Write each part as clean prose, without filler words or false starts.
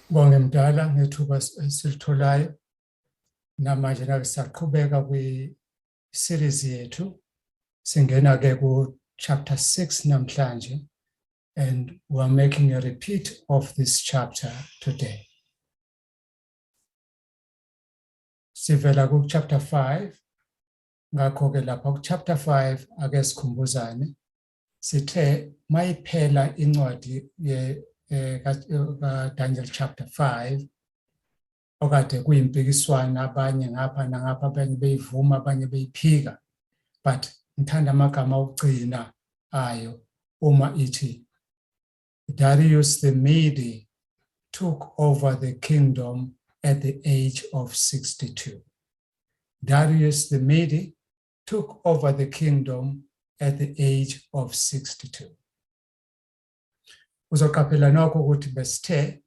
Bonge mdala ngethuba esilitholayo namanje saqhubeka kwi-series yethu singena ke ku chapter 6 namhlanje, and we're making a repeat of this chapter today. Sivela ku chapter 5, ngakho ke lapha ku chapter 5 ake sikhumbuzane sithe mayiphela incwadi Daniel chapter 5 okade kuyimpikiswana, abanye ngapha nangapha, abanye beyivuma abanye beyiphika, but ngithanda amagama okugcina ayo uma ithi Darius the Mede took over the kingdom at the age of 62. Darius the Mede took over the kingdom at the age of 62. Uzoqaphela nokho ukuthi besithe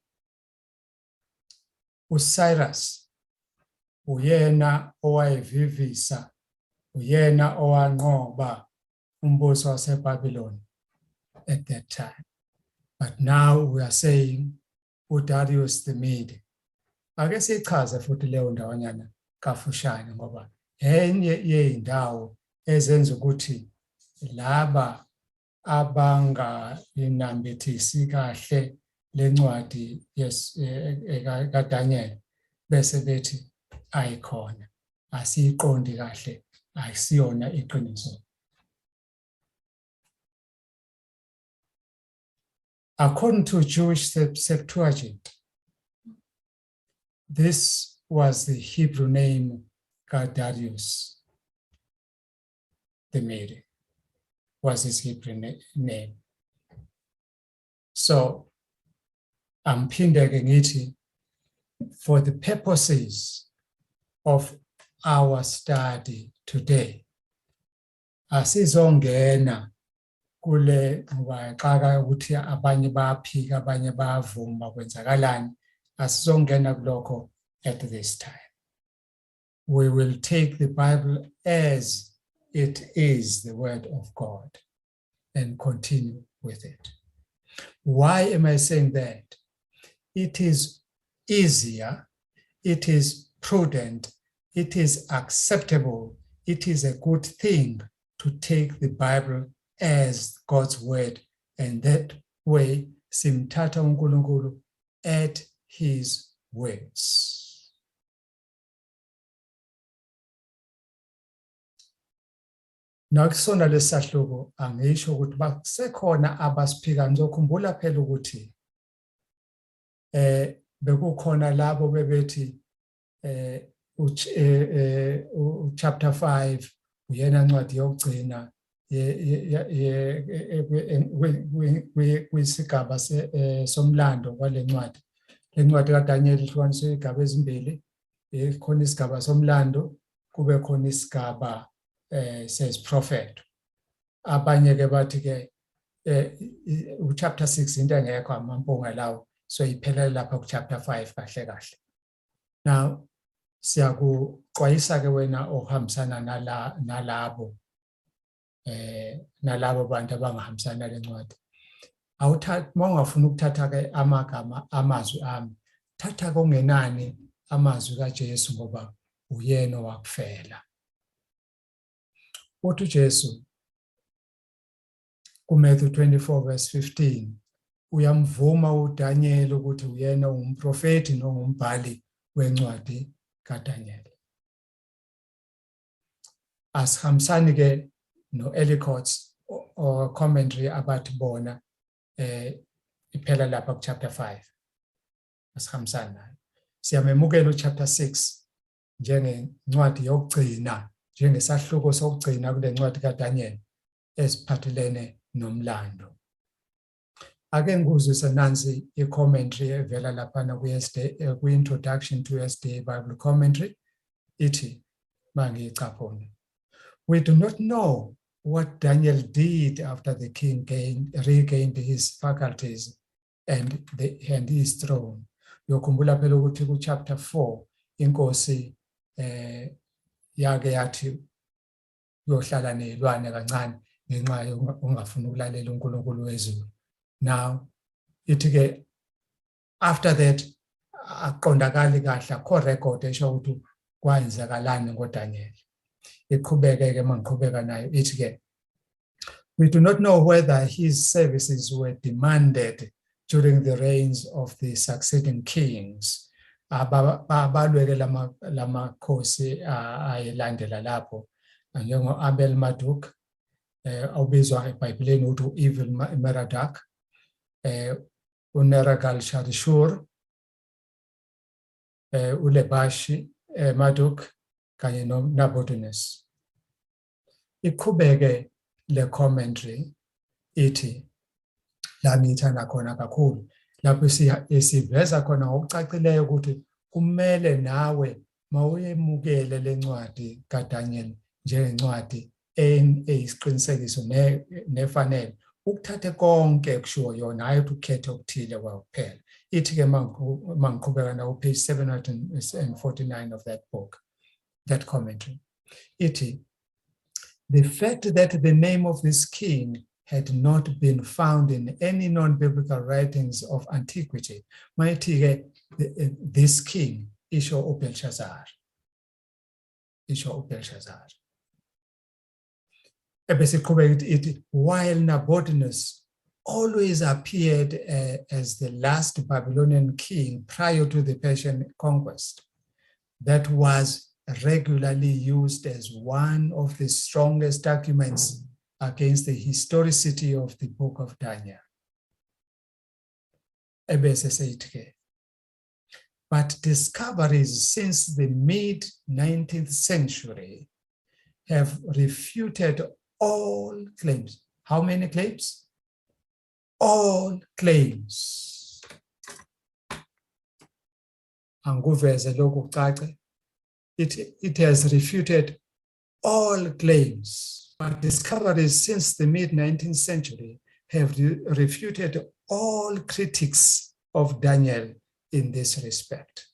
uCyrus uyena owayevivisa, uyena owanqoba umbuso waseBabylon at that time. But now we are saying uDarius the Mede. Ake sichaze futhi leyo ndawanyana kafushane ngoba enye yeindawo ezenza ukuthi laba abangayinambithisi kahle lencwadi kaDaniel bese bethi ayikhona, asiyiqondi kahle, ayisiyona iqiniso. According to Jewish Septuagint, this was the Hebrew name Darius the Mede, was his Hebrew name. So, amphinde ke ngithi, for the purposes of our study today, asizongena kule ngoba ukuthi abanye bayaphika abanye bayavuma kwenzakalani, asizongena kulokho at this time. We will take the Bible as it is, the word of God, and continue with it. Why am I saying that? It is easier, it is prudent, it is acceptable, it is a good thing to take the Bible as God's word, and that way simthatha uNkulunkulu at his words. Nakusona lesahluko angisho ukuthi basekhona abasiphika, ngizokhumbula phela ukuthi bekukhona labo bebethi chapter 5 uyena ncwadi yokugcina kwisigaba somlando kwale ncwadi. Le ncwadi kaDaniel ihlukaniswe izigaba ezimbili, khona isigaba somlando kube khona isigaba says prophet. Abanye ke bathi ke chapter 6 into engekho amampunga lawo, so iphelela lapha ku chapter 5 kahle kahle. Now siyakuxwayisa ke wena ohambisana nalabo bantu abangahambisana lencwadi, awuthatha mawungafuna ukuthatha ke amazwi ami, thatha kongenani amazwi kaJesu ngoba uyena wakufela. Uthi uJesu kuMatthew 24 verse 15 uyamvuma uDaniel ukuthi uyena umprofeti nongumbhali wencwadi kaDaniel. Asihambisani ke no-Ellicott's or commentary abathi bona iphela lapha ku chapter 5. Asihambisani nayo. Siyamemukela chapter 6 njengencwadi yokugcina, njengesahluko sokugcina kule ncwadi kaDaniel esiphathelene nomlando. Ake ngikuzwise nansi i-commentary evela laphana kwi-introduction to Wednesday Bible commentary ithi mangiyicaphuna. We do not know what Daniel did after the king regained his faculties and his throne. Yokhumbula phela ukuthi ku chapter 4 inkosi yake yathi yohlala nezilwane kancane ngenxa ungafuni ukulalela uNkulunkulu wezulu. Now ithi ke after that aqondakali kahle akho record esho ukuthi kwenzakalani ngoDaniel. Iqhubeke-ke mangiqhubeka nayo ithi ke, we do not know whether his services were demanded during the reigns of the succeeding kings. Abalweke lama khosi ayelandela lapho njengo Abel Marduk, obizwa eBhayibhelini ukuthi evil Merodach, uNeragal Sharishur, uLebashi Marduk kanye noNabuchodonosor. Iqhubeke le commentary ithi la ngithanda khona kakhulu lapho isiveza khona ngokucacileyo ukuthi kumele nawe mawuyemukele lencwadi kaDaniel njengencwadi eyisiqinisekiso nefanele ukuthathe konke kushiwo yona hayi ukuthi ukhethe okuthile kwakuphela. Ithi ke mangiqhubeka nawo page 749 of that book, that commentary. Ithi, the fact that the name of this king had not been found in any non-biblical writings of antiquity. Mighty, this king, Isho Belshazzar. While Nabuchodonosor always appeared as the last Babylonian king prior to the Persian conquest, that was regularly used as one of the strongest arguments against the historicity of the book of Daniel. But discoveries since the mid-19th century have refuted all claims. How many claims? All claims. It has refuted all claims, but discoveries since the mid-19th century have refuted all critics of Daniel in this respect.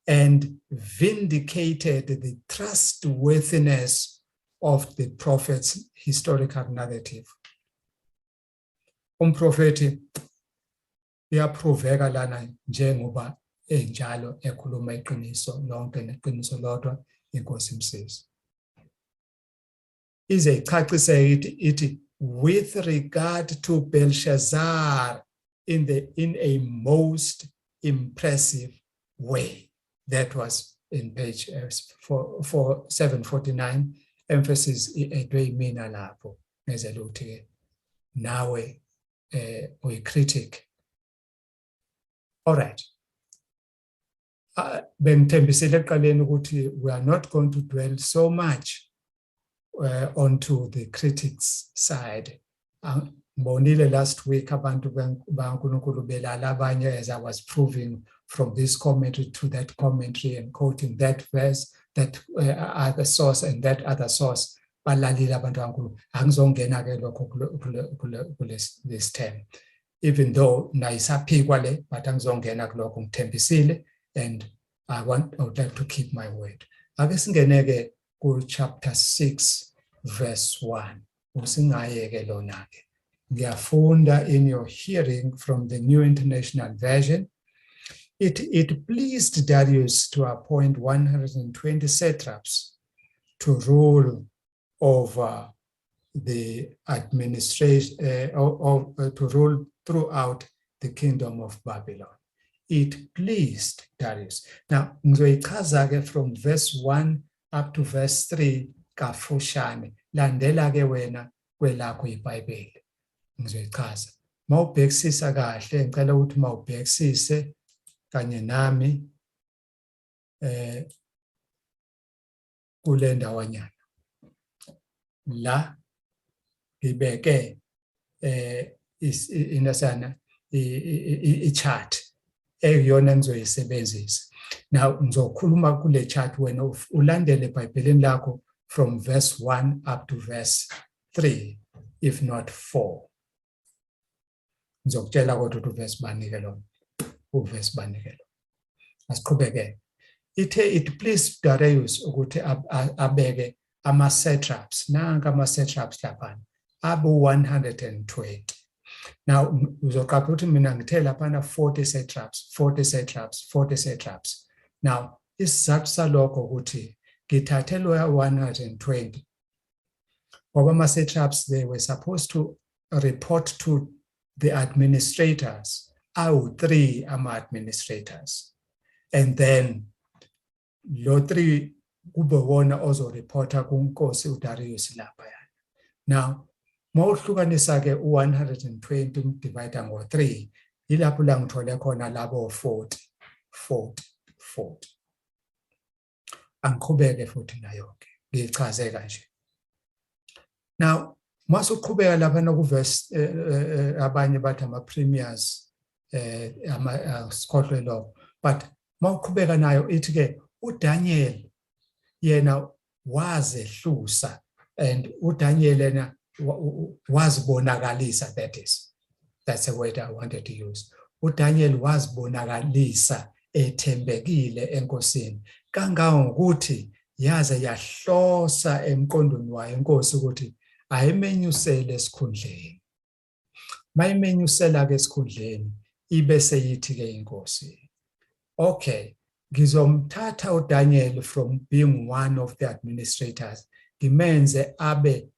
And vindicated the trustworthiness of the prophet's historical narrative. Umprofeti uyaproveka lana njengoba enjalo ekhuluma iqiniso lonke neqiniso lodwa inkosi imsiza. Ize ichachise ithi with regard to Belshazzar in a most impressive way. That was in page 749, emphasis edweyimina lapho nezeluthi nawe uyicritic. All right. Bengithembisile ekuqaleni ukuthi we are not going to dwell so much onto the critics side. Mbonile last week abantu baNkulunkulu belala abanye, as I was proving from this commentary to that commentary and quoting that verse, that other source and that other source, balalile abantu baNkulunkulu. Angizongena ke lokho this term, even though nayisaphikwa le, but angizongena kulokho ngithembisile, and I would like to keep my word. Ake singene ke ku chapter 6 verse 1. Usingayeke lona ke. Ngiyafunda in your hearing from the New International Version. It pleased Darius to appoint 120 satraps to rule over the administration, to rule throughout the kingdom of Babylon. It pleased Darius. Now, ngizoyichaza ke from verse 1 up to verse 3 kafushane. Landela ke wena kwelakho iBhayibheli. Ngizoyichaza. Mawubhekisisa kahle, ngicela ukuthi mawubhekisise kanye nami kule ndawanyana. La ngibeke inasana i-chart eyona ngizoyisebenzisa. Now ngizokhuluma kule chart wena ulandele eBhayibhelini lakho from verse 1 up to verse 3, if not 4. Ngizokutshela kodwa ukuthi verse banike lo. Verse banike lo. Asiqhubeke. It pleased Darius ukuthi abeke ama satraps. Nanka ama satraps lapha. Abu 120. Now uzoqapha ukuthi mina ngithe laphana 40 satraps, 40 satraps, 40 satraps. Now isizathu salokho ukuthi ngithathe lo 120 ngoba ama satraps they were supposed to report to the administrators, awu-3 ama-administrators, and then lo 3 kube wona ozoreporta kunkosi uDarius lapha. Now mawuhlukanisa ke u120 divide ngo3 ilapho la ngithole khona labo 40. Angiqhubeke futhi nayo ke ngichaze kanje. Now masuqhubeka lapha nokuverse abanye bathi ama premiers sikhohlwe lo, but mawuqhubeka nayo ithi ke uDaniel yena wazehlusa, and uDaniel yena wazibonakalisa, that's a word I wanted to use. uDaniel wazibonakalisa ethembekile enkosini kangangokuthi yaze yahlosa emqondweni wayo inkosi ukuthi ayimenyusele esikhundleni. Mayimenyusela ke esikhundleni ibe seyithi ke inkosi, okay, ngizomthatha uDaniel from being one of the administrators ngimenze abe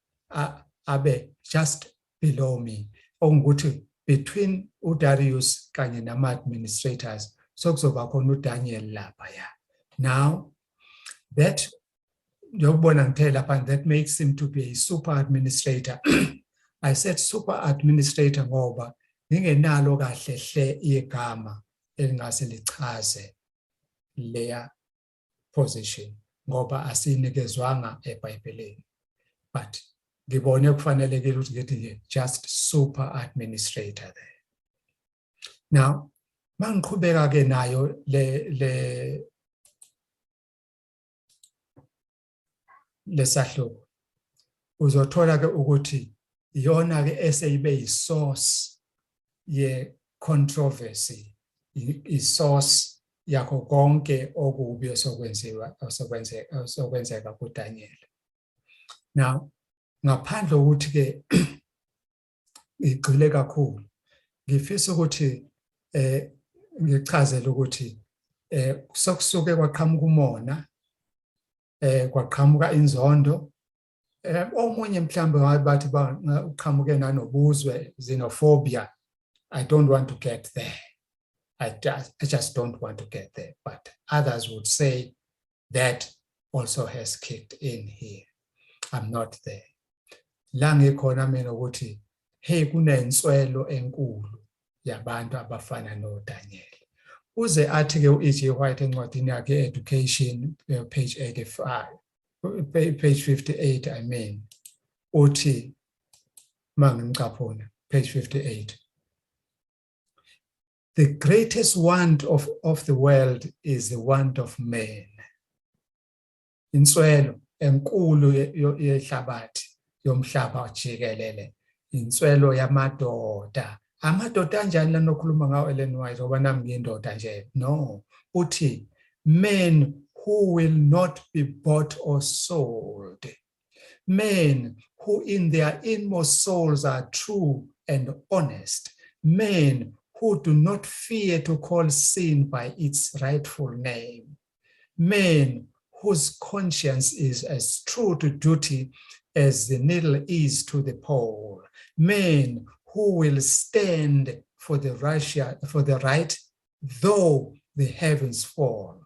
just below me, ongukuthi between uDarius kanye nama administrators sokuzoba khona uDaniel lapha ya. Now that yobona ngithe lapha, that makes him to be a super administrator. I said super administrator ngoba ngingenalo kahle hle igama elingase lichaze leya position ngoba asinikezwanga eBhayibhelini, but ngibone kufanelekile ukuthi ngithi just super administrator there. Now mangiqhubeka ke nayo lesahluko uzothola ke ukuthi iyona ke eseyibe isource ye controversy, isource yakho konke okubi osokwenzeka kuDaniel. Now ngaphandle ukuthi ke igcile kakhulu ngifisa ukuthi ngichazele ukuthi sokusuke kwaqhamuka umona, kwaqhamuka inzondo, omunye mhlambe bathi uqhamuke nanobuzwe, xenophobia. I don't want to get there. I just don't want to get there, but others would say that also has kicked in here. I'm not there. La ngikhona mina ukuthi hey kunenswelo enkulu yabantu abafana noDaniel. Uze athi ke uE.G. White encwadini yakhe Education page 85, page 58 I mean, uthi mangimcaphuna page 58. The greatest want of the world is the want of men. Inswelo enkulu yehlabathi yomhlaba jikelele, inswelo yamadoda. Amadoda anjani lanokhuluma ngawo Ellen White ngoba nami ngiyindoda nje? No, uthi men who will not be bought or sold. Men who in their inmost souls are true and honest. Men who do not fear to call sin by its rightful name. Men whose conscience is as true to duty as the needle is to the pole. Men who will stand for the right, though the heavens fall.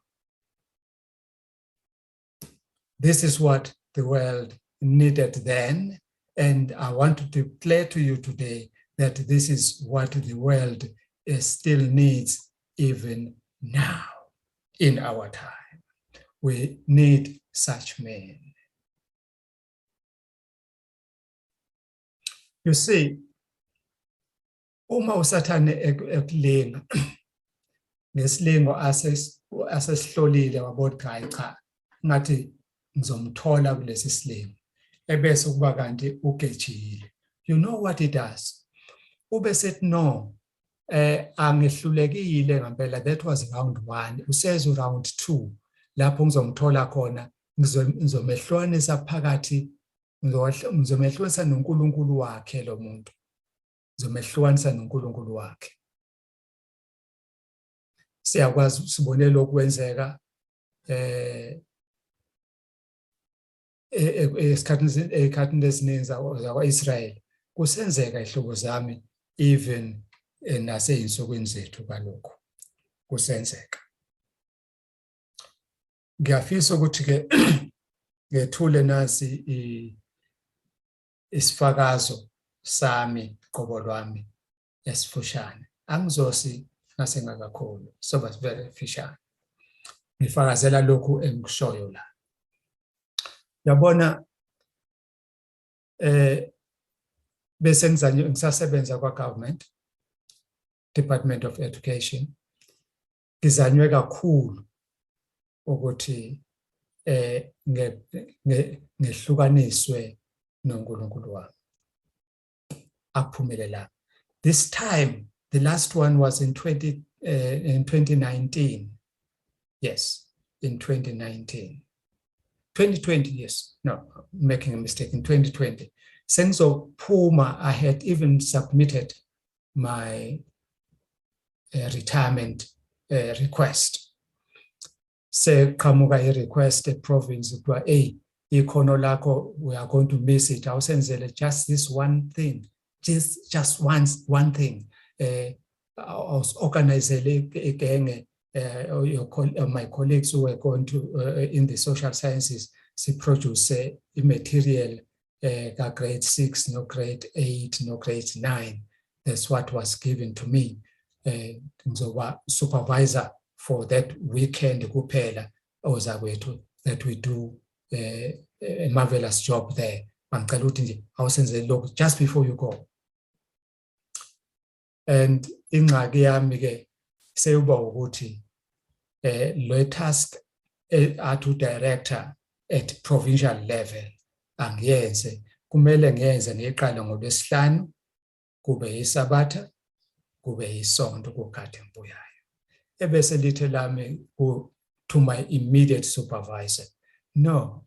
This is what the world needed then, and I want to declare to you today that this is what the world still needs even now in our time. We need such men. You see, uma usathane ekulinga ngesilingo asesihlolile wabona cha ngathi ngizomthola kulesi silingo ebese kuba kanti ugejile. You know what he does? Ube sethi no, angihlulekile ngempela, that was round 1, useze round 2 lapho ngizomthola khona, ngizomehlwanisa phakathi, ngizomehlwanisa noNkulunkulu wakhe lo muntu, zomehlukanisa noNkulunkulu wakhe. Siyakwazi sibone lokhu kwenzeka esikhathini esiningi zakwa-Israyeli, kusenzeka ihlobo zami, even nasey'nsukwini zethu kalokhu kusenzeka. Ngiyafisa ukuthi-ke ngethule nasi isifakazo sami qobo lwami esifushane. Angizosi nasengakakhulu, soba very fishane. Ngifakazela lokhu engikushoyo la. Yabona bese ngisasebenza kwa-government, Department of Education, ngizanywe kakhulu ukuthi ngehlukaniswe noNkulunkulu wami. Akuphumelela. This time, the last one was in 2019. Yes, in 2019. 2020, yes. No, making a mistake, in 2020. Sengizophuma, I had even submitted my retirement request. Seqhamuka i-request province kuthiwa ikhono lakho, we are going to miss it. Awusenzele just this one thing, just one thing. Awusorganizele igenge, my colleagues who were going to in the social sciences, she produce material grade 6, no grade 8, no grade 9. That's what was given to me. So supervisor for that weekend kuphela ozakwethu, that we do a marvelous job there. Bangicela ukuthi nje awusenzele lokho just before you go. And ingxaki yami ke seyuba ukuthi lo task atu director at provincial level angiyenze, kumele ngiyenze ngiqala ngoLwesihlanu, kube yiSabatha, kube yiSonto kukade ngibuyayo. Ebese lithe lami to my immediate supervisor, no,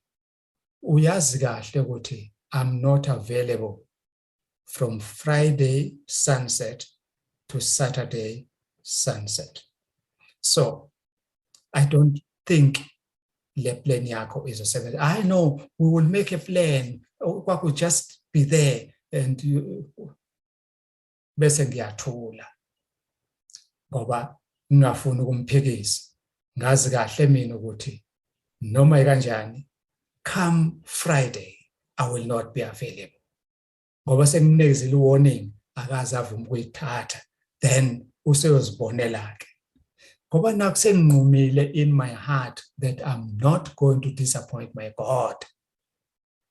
uyazi kahle ukuthi I'm not available from Friday sunset to Saturday sunset. So I don't think le plan yakho izosebenza. I know we will make a plan. What will just be there and you bese ngiyathula. Ngoba ngingafuni ukumphikisa. Ngazi kahle mina ukuthi noma ikanjani, come Friday I will not be available. Ngoba senginikezile warning akaze avuma ukuyithatha, then useyozibonela ke. Ngoba nakusenginqumile in my heart that I'm not going to disappoint my God.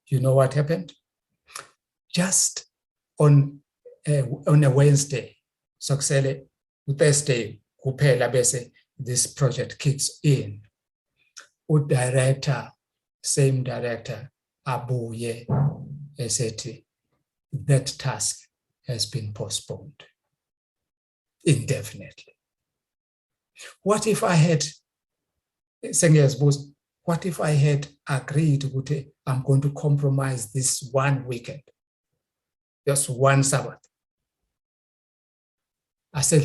You know what happened? Just on a Wednesday, so Thursday kuphela bese this project kicks in. Director, same director, abuye esethi, that task has been postponed indefinitely. What if I had, what if I had agreed ukuthi I'm going to compromise this one weekend, just one Sabbath? I said,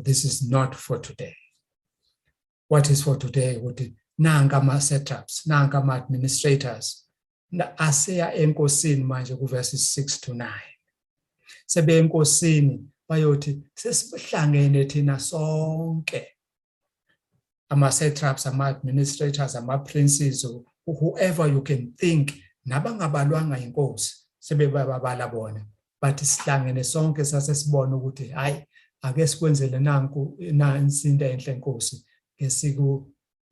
this is not for today. What is for today? Nanga ma setups, nanga ma administrators, aseya enkosini manje ku verses 6 to 9. Sebe enkosini bayothi sesihlangene thina sonke, ama setups, ama administrators, ama princes, whoever you can think, nabangabalwanga inkosi sebebabala bona, but sihlangene sonke sasesibona ukuthi hayi ake sikwenzele nanku insinto enhle inkosi,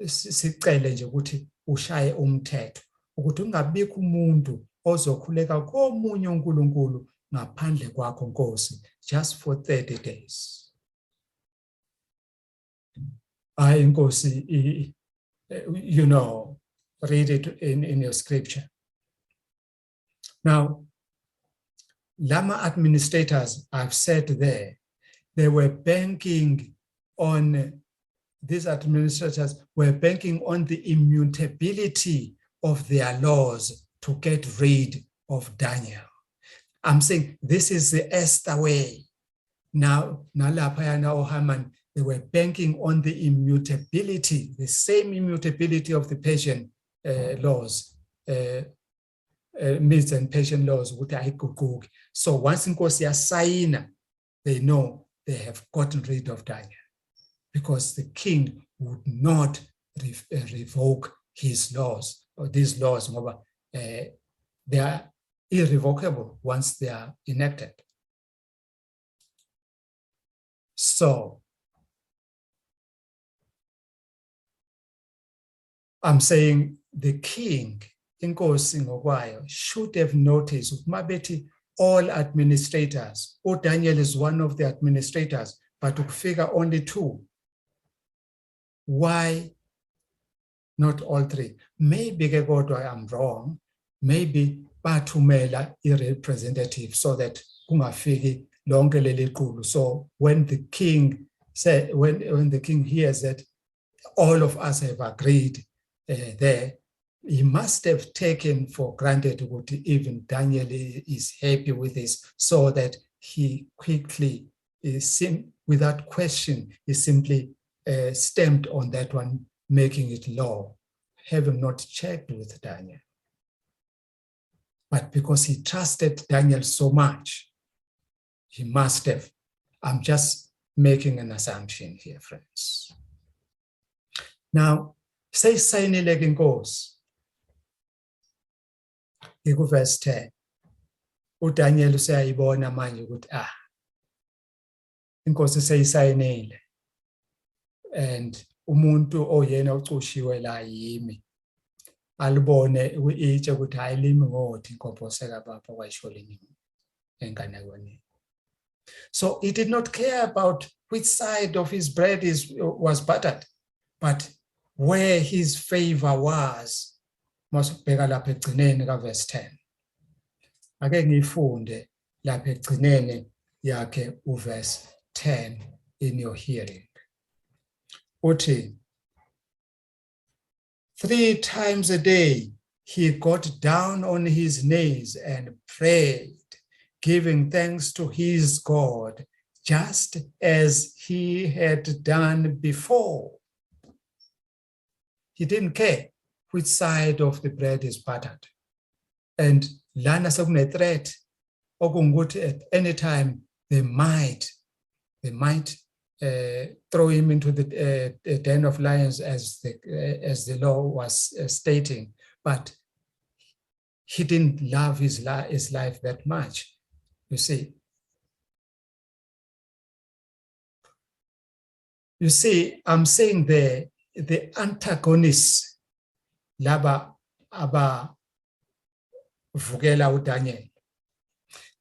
sicele nje ukuthi ushaye umthetho ukuthi ungabikho umuntu ozokhuleka komunye uNkulunkulu ngaphandle kwakho Nkosi, just for 30 days. Hayi Nkosi, you know, read it in your scripture. Now, Lama administrators, I've said there, they were banking on, these administrators were banking on the immutability of their laws to get rid of Daniel. I'm saying this is the Esther way. Now, Nalaphayana Haman, they were banking on the immutability, the same immutability of the Persian laws, Medes and Persian laws. So once inkosi yasayina, they know they have gotten rid of Daniel, because the king would not revoke his laws, or these laws. They are irrevocable once they are enacted. So I'm saying the king, inkosi ngokwayo, should have noticed mabethi all administrators. Daniel is one of the administrators, but to figure only two. Why not all three? Maybe I'm wrong. Maybe bathumela a-representative so that kungafiki lonke leli qulu. So when the king said, when the king hears that all of us have agreed there, he must have taken for granted what even Daniel is happy with this, so that he quickly, without question, he simply stamped on that one, making it law, having not checked with Daniel. But because he trusted Daniel so much, he must have. I'm just making an assumption here, friends. Now, say sayinile inkosi. Verse 10. UDaniel usayibona manje ukuthi inkosi seyisayinile, and umuntu oyena ucushiwe la yimi, alibone itshe ukuthi hayi limi ngothi inkomposeka bapha kwayisholini enganekweni. So he did not care about which side of his bread was buttered, but where his favor was. Masubheka lapha egcineni ka verse 10. Ake ngifunde lapha egcineni yakhe uverse 10 in your hearing. Uthi, 3 times a day he got down on his knees and prayed, giving thanks to his God, just as he had done before. He didn't care which side of the bread is buttered. And lana sekune threat, okungukuthi at any time they might throw him into the den of lions, as the law was stating. But he didn't love his life that much, you see. You see, I'm saying there, the antagonists, laba aba vukela uDaniel,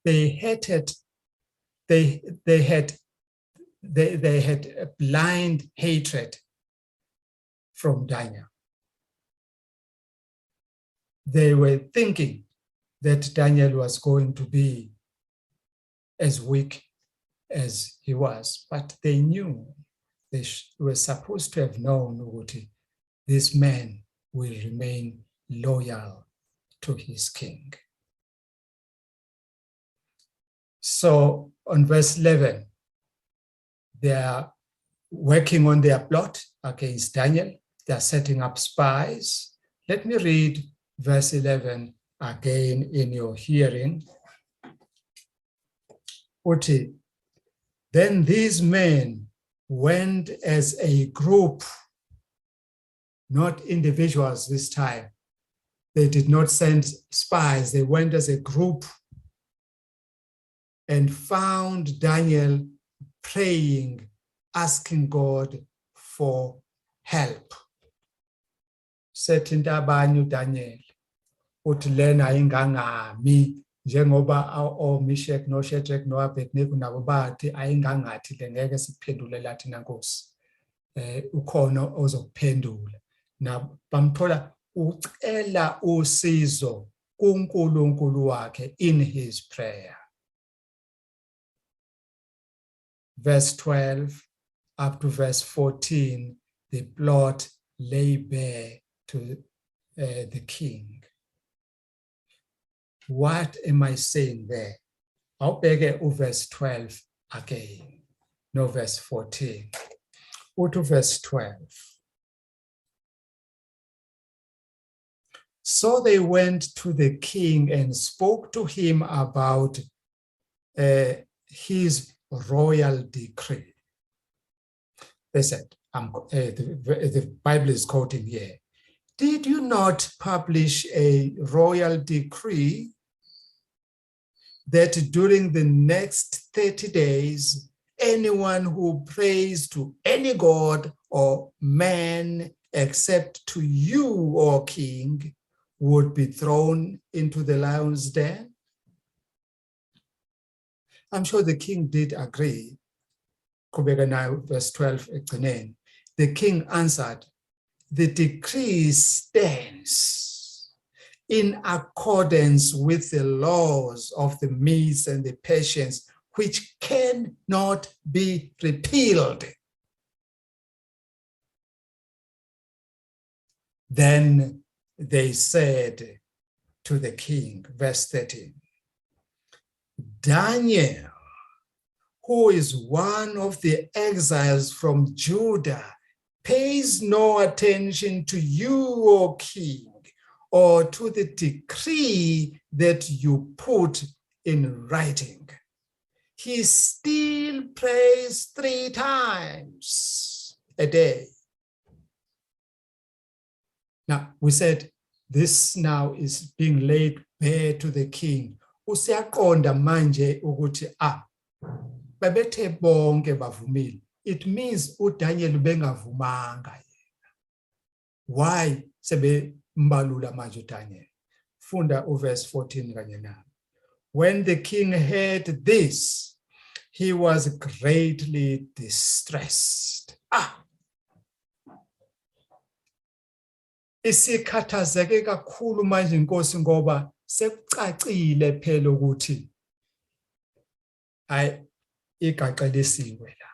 they had a blind hatred from Daniel. They were thinking that Daniel was going to be as weak as he was, but they knew, they were supposed to have known what this man will remain loyal to his king. So on verse 11, they are working on their plot against Daniel. They are setting up spies. Let me read verse 11 again in your hearing. Uthi, then these men went as a group, not individuals this time. They did not send spies. They went as a group and found Daniel praying, asking God for help. Sethinta abanye uDaniel uthi lena ingangami, njengoba oMeshach noShadrach noAbednego nabo bathi ayingangathi le ngeke siphendule lathi nankosi, ukhona ozokuphendula. Na bamthola ucela usizo kuNkulunkulu wakhe in his prayer. Verse 12 up to verse 14, the plot lay bare to the king. What am I saying there? Awubheke uverse 12 again, no verse 14. Uthi verse 12. So they went to the king and spoke to him about his royal decree. They said, the Bible is quoting here, did you not publish a royal decree that during the next 30 days, anyone who prays to any god or man except to you, O king, would be thrown into the lion's den? I'm sure the king did agree. Verse 12, the king answered, the decree stands in accordance with the laws of the Medes and the Persians, which cannot be repealed. Then they said to the king, verse 13, Daniel, who is one of the exiles from Judah, pays no attention to you, O king, or to the decree that you put in writing. He still prays 3 times a day. Now, we said this now is being laid bare to the king. Usiyaqonda manje ukuthi babethe bonke bavumile. It means uDaniel bengavumanga yena. Why sebe mbalula manje uDaniel? Funda uverse 14 kanye nami. When the king heard this, he was greatly distressed. Isikhathazeke kakhulu manje inkosi ngoba sekucacile phela ukuthi igaqelisiwe la.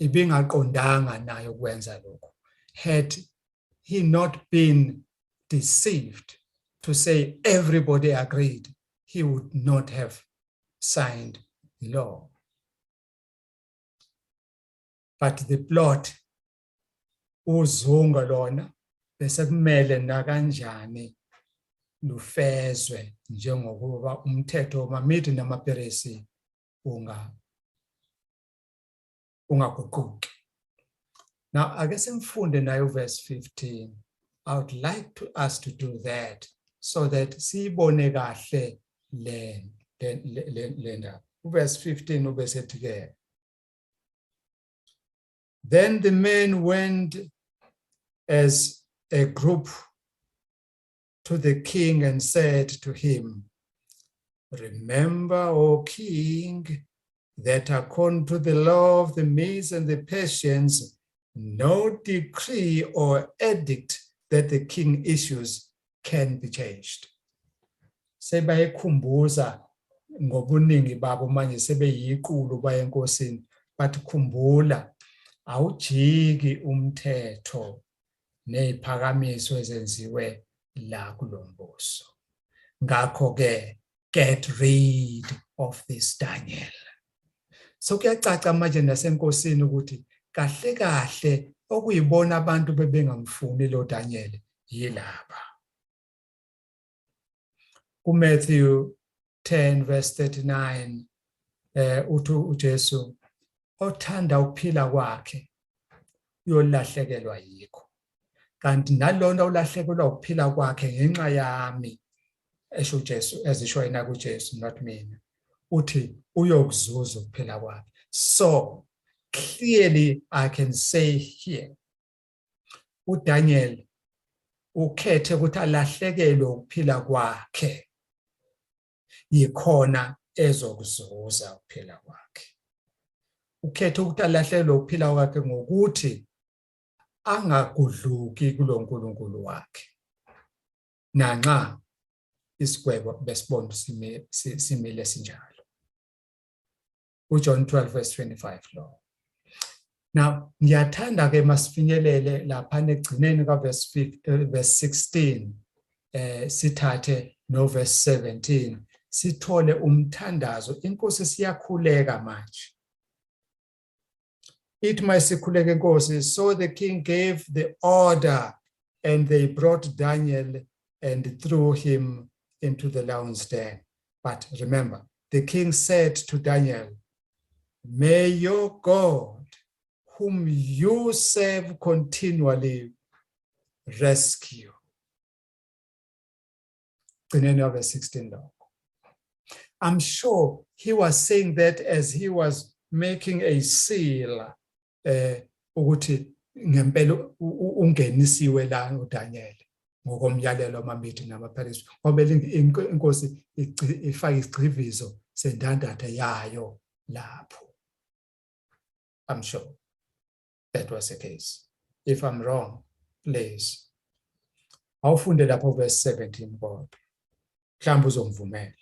Ibingaqondanga nayo ukwenza lokho. Had he not been deceived to say everybody agreed, he would not have signed the law. But the plot uzunga lona bese kumele nakanjani lufezwe njengokuba umthetho wamaMede namaPeresi ungaguquki. Now, ake simfunde nayo verse 15. I would like to us to do that so that siyibone kahle le verse 15 ubese ethi-ke. Then the men went as a group to the king and said to him, remember, O king, that according to the law of the Medes and the Persians, no decree or edict that the king issues can be changed. Sebayikhumbuza ngobuningi babo manje sebeyiqulu bayenkosini, bathi khumbula awujiki umthetho neziphakamiso ezenziwe la kulombuso. Ngakho ke get rid of this Daniel. So kuyacaca manje nasenkosini ukuthi kahle kahle okuyibona abantu bebengamfuni lo Daniel yilaba. Matthew 10 verse 39 uthi uJesu othanda ukuphila kwakhe uyolahlekelwa yikho, kanti nalona ulahlekelwa ukuphila kwakhe ngenxa yami, esho uJesu ezisho yena kuJesu not mina, uthi uyokuzuza ukuphila kwakhe. So clearly I can say here uDaniel ukhethe ukuthi alahlekelwe ukuphila kwakhe, yikhona ezokuzuza ukuphila kwakhe. Ukhethe ukuthi alahlekelwe ukuphila kwakhe ngokuthi angagudluki kuloNkulunkulu wakhe, nanxa isigwebo besibona simile sinjalo. uJohn 12 verse 25 lo. Now ngiyathanda ke masifinyelele lapha ekugcineni ka verse 16 sithathe no verse 17 sithole umthandazo. Inkosi siyakhuleka manje. It masikhuleke Nkosi. So the king gave the order, and they brought Daniel and threw him into the lion's den. But remember, the king said to Daniel, may your God, whom you serve continually, rescue. Verse 16. I'm sure he was saying that as he was making a seal, ukuthi ngempela ungenisiwe la uDaniel ngokomyalelo amamithi namaphariso ngoba inkosi ifaka isigcivizo sendandatho yayo lapho. I'm sure that was the case. If I'm wrong, please. Awufunde lapho verse 17 kodwa. Mhlawumbe uzongivumela.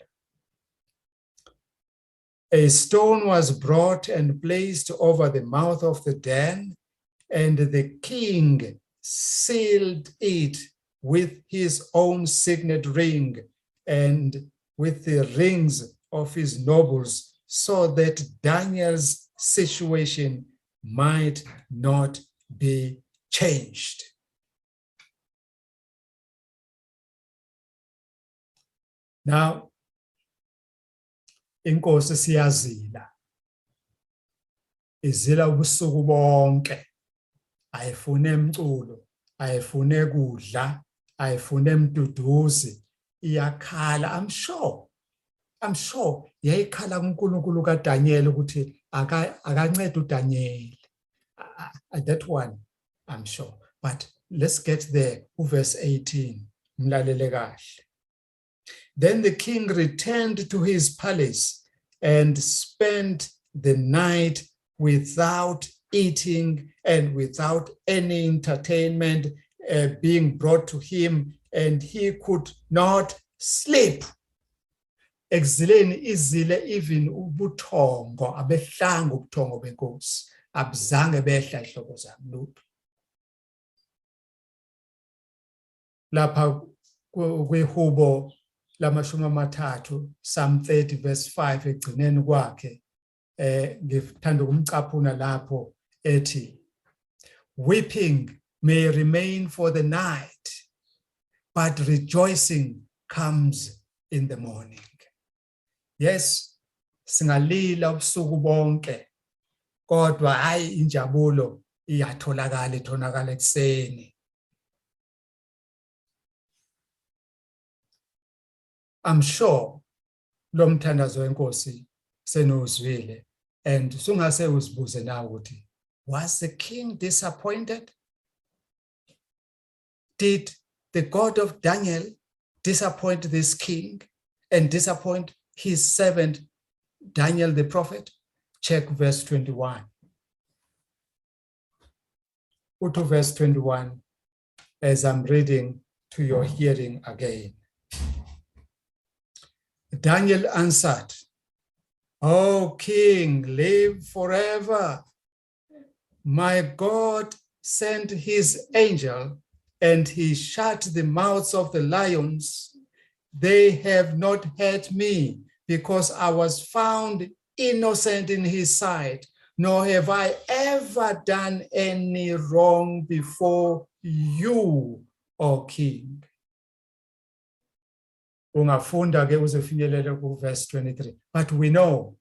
A stone was brought and placed over the mouth of the den, and the king sealed it with his own signet ring and with the rings of his nobles, so that Daniel's situation might not be changed. Now, inkosi siyazila. Izila ubusuku bonke. Ayifune emculo, ayifune kudla, ayifune emduduzi, iyakhala. I'm sure yayikhala kuNkulunkulu kaDaniel ukuthi akancede uDaniel. That one, I'm sure. But let's get there, verse 18. Mlalele kahle. Then the king returned to his palace and spent the night without eating and without any entertainment being brought to him, and he could not sleep. Exileni izile even ubuthongo abehlanga ubuthongo benkosi abuzange behla ihloko zami lutho. Lapha kwihubo lamashumi amathathu, Psalm 30 verse 5 egcineni kwakhe, ngithanda ukumcaphuna lapho ethi, weeping may remain for the night, but rejoicing comes in the morning. Yes, singalila ubusuku bonke, kodwa hayi injabulo itholakala ekseni. I'm sure lo mthandazo wenkosi senuzwile, and sungase uzibuze nawe ukuthi, was the king disappointed? Did the God of Daniel disappoint this king and disappoint his servant Daniel the prophet? Check verse 21. Go to verse 21 as I'm reading to your hearing again. Daniel answered, O king, live forever. My God sent his angel, and he shut the mouths of the lions. They have not hurt me, because I was found innocent in his sight, nor have I ever done any wrong before you, O king. Ungafunda ke uzofinyelela ku verse 23. But we know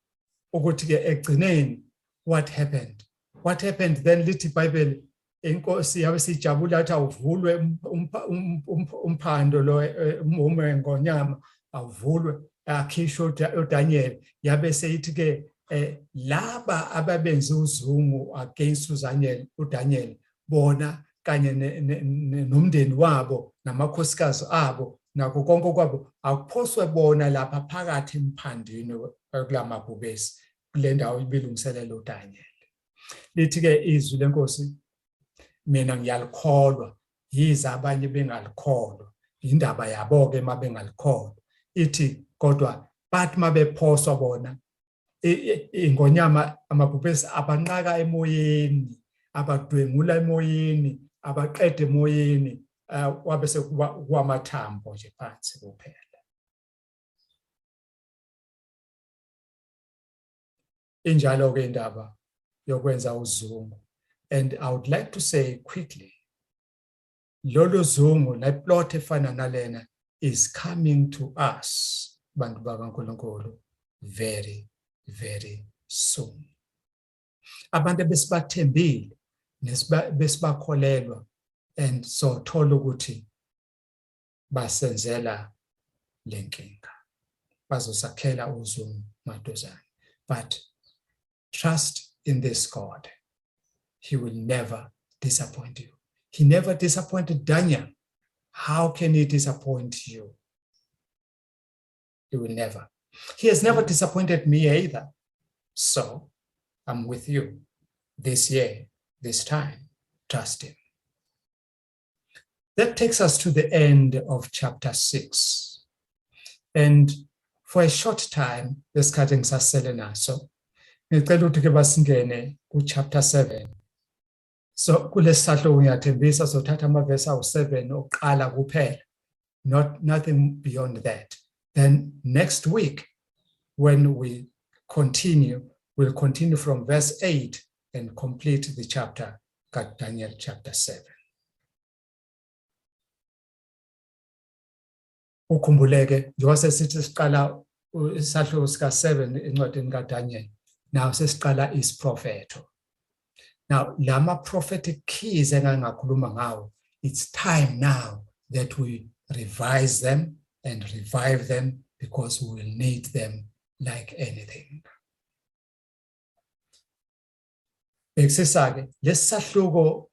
ukuthi ke egcineni what happened. What happened then lithi iBhayibheli inkosi yabe sijabula athi awuvulwe umphando lo umume ngonyama awuvulwe akhishwe uDaniel yabe seyithi ke laba ababenze uzungu against uDaniel bona kanye nomndeni wabo namakhosikazi abo nakho konke kwabo akuphoswe bona lapha phakathi emphandini kulamabhubesi kule ndawo ibilungiselela uDaniel. Lithi ke izwi lenkosi mina ngiyalikholwa yize abanye bengalikholwa indaba yabo ke mabengalikholwa ithi kodwa bathi mabephoswa bona ingonyama amabhubesi abanqaka emoyeni abadwengula emoyeni abaqede emoyeni wabe sekuba kwamathambo nje phansi kuphela. Injalo-ke indaba yokwenza uzungu. And I would like to say quickly, lolu zungu, le plot efana nalena, is coming to us, bantu bakaNkulunkulu, very, very soon. Abantu ebesibathembile besibakholelwa, and so thola ukuthi basenzela lenkinga, bazosakhela uzungu maduzane. But trust in this God. He will never disappoint you. He never disappointed Daniel. How can he disappoint you? He will never. He has never disappointed me either. So I'm with you this year, this time. Trust him. That takes us to the end of chapter 6. And for a short time, lesikhathi ngisasele naso, ngicela ukuthi ke basingene ku-chapter 7. So kulesisahluko ngiyathembisa sothatha amavesi awu-7 okuqala kuphela, nothing beyond that. Then next week, when we continue, we'll continue from verse 8 and complete the chapter, Daniel chapter 7. Ukhumbuleke njengoba sesithi siqala isahluko sika-7 encwadini kaDaniel, now sesiqala isiprofetho. Now lama prophetic keys engangakhuluma ngawo, it's time now that we revise them and revive them, because we will need them like anything. Eksisake lesahluko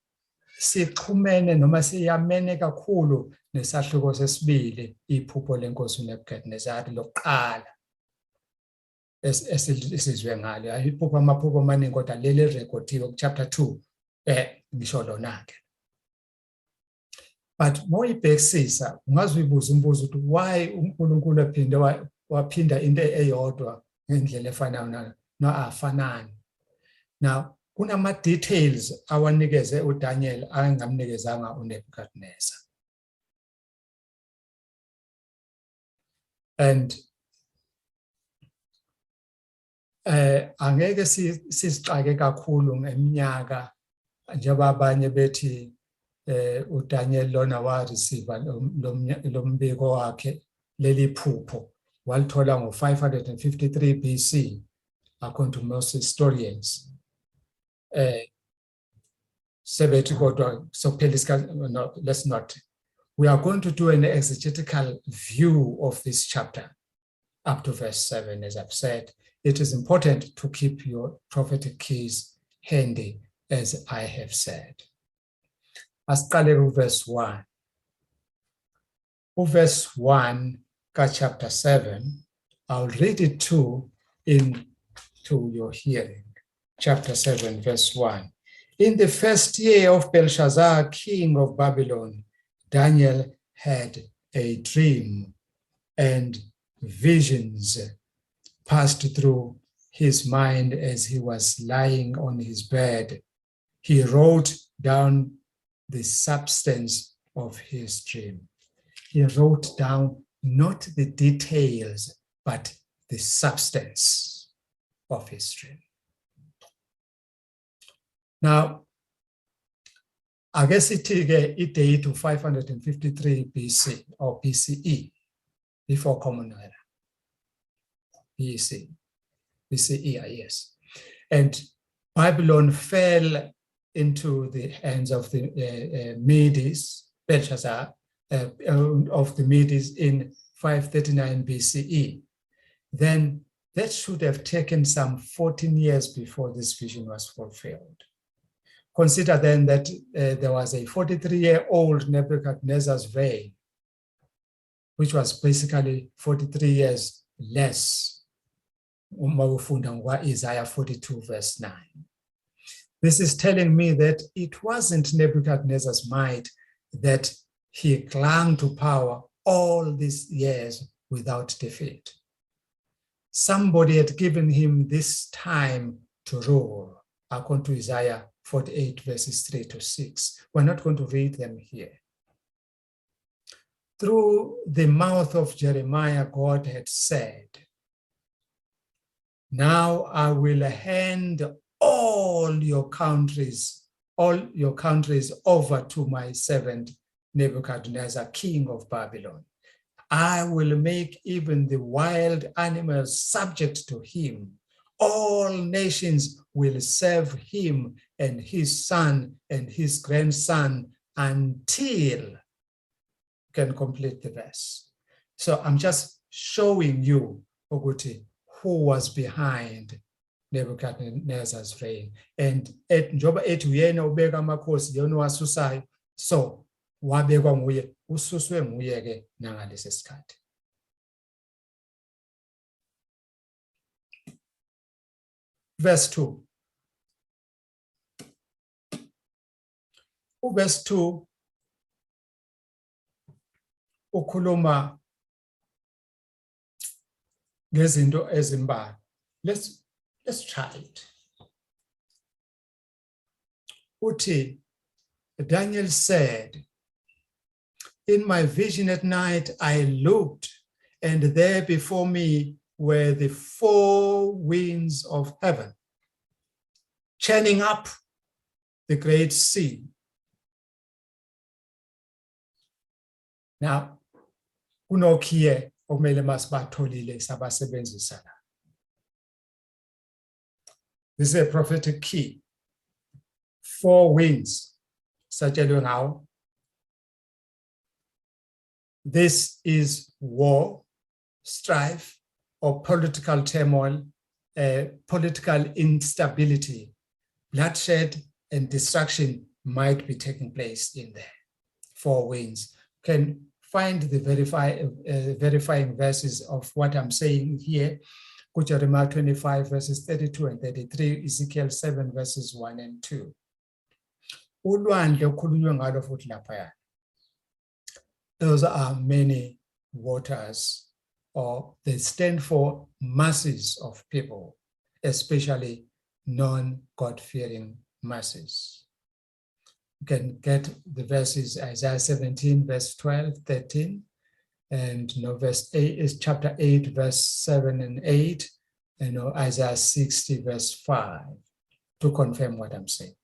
sixhumene noma siyamene kakhulu nesahluko sesibili, iphupho lenkosi uNebukadnezar lokuqala esizwe ngalo. Iphupho amaphupho amaningi kodwa leli recordiwe chapter 2 ngisho lona ke. But moyibhekisisa ungaze uyibuza umbuzo ukuthi why uNkulunkulu ephinde waphinda into eyodwa ngendlela efanayo no afanani. Now kunama details awanikeze uDaniel angamnikezanga uNebukadnezar. And angeke sisixake kakhulu ngeminyaka njengoba abanye bethi uDaniel lona wa receive lombiko wakhe leli phupho walithola ngo553 BC according to most historians. Sebethi kodwa sokuphela isikhathi, no, let's not. We are going to do an exegetical view of this chapter up to verse 7. As I've said, it is important to keep your prophetic keys handy, as I have said. Asiqale verse 1. Verse 1 chapter 7, I'll read it to your hearing. Chapter 7, verse 1. In the first year of Belshazzar, king of Babylon, Daniel had a dream, and visions passed through his mind as he was lying on his bed. He wrote down the substance of his dream. He wrote down not the details, but the substance of his dream. Now, I guess it date to 553 BC or BCE, before Common Era. BCE, yes. And Babylon fell into the hands of the Medes, Belshazzar, of the Medes in 539 BCE. Then that should have taken some 14 years before this vision was fulfilled. Consider then that there was a 43-year-old Nebuchadnezzar's reign, which was basically 43 years less. Isaiah 42 verse 9. This is telling me that it wasn't Nebuchadnezzar's might that he clung to power all these years without defeat. Somebody had given him this time to rule, according to Isaiah 48 verses 3 to 6. We're not going to read them here. Through the mouth of Jeremiah, God had said, Now I will hand all your countries over to my servant Nebuchadnezzar, king of Babylon. I will make even the wild animals subject to him. All nations will serve him and his son and his grandson until you can complete the verse. So I'm just showing you, Oguti, who was behind Nebuchadnezzar's reign. And njoba ethi uyena ubeka amakhosi yona wasusayo, so wabekwa nguye, ususwe nguye ke nangalesi sikhathi. Verse 2. Verse 2 ukhuluma ngezinto ezimbalwa. Let's try it. Uthi, Daniel said, in my vision at night I looked, and there before me were the four winds of heaven, churning up the great sea. Now, kunokhiye okumele masibatholile sabasebenzisa la. This is a prophetic key. Four winds, satshelwe ngawo. This is war, strife, or political turmoil, political instability, bloodshed, and destruction might be taking place in there. Four winds. Can find the verifying verses of what I'm saying here. Jeremiah 25 verses 32 and 33, Ezekiel 7 verses 1 and 2. Ulwandle okhulunywe ngalo futhi laphaya. Those are many waters, or they stand for masses of people, especially non-God-fearing masses. You can get the verses Isaiah 17 verse 12, 13, and verse 8 is chapter 8 verse 7 and 8, and Isaiah 60 verse 5 to confirm what I'm saying.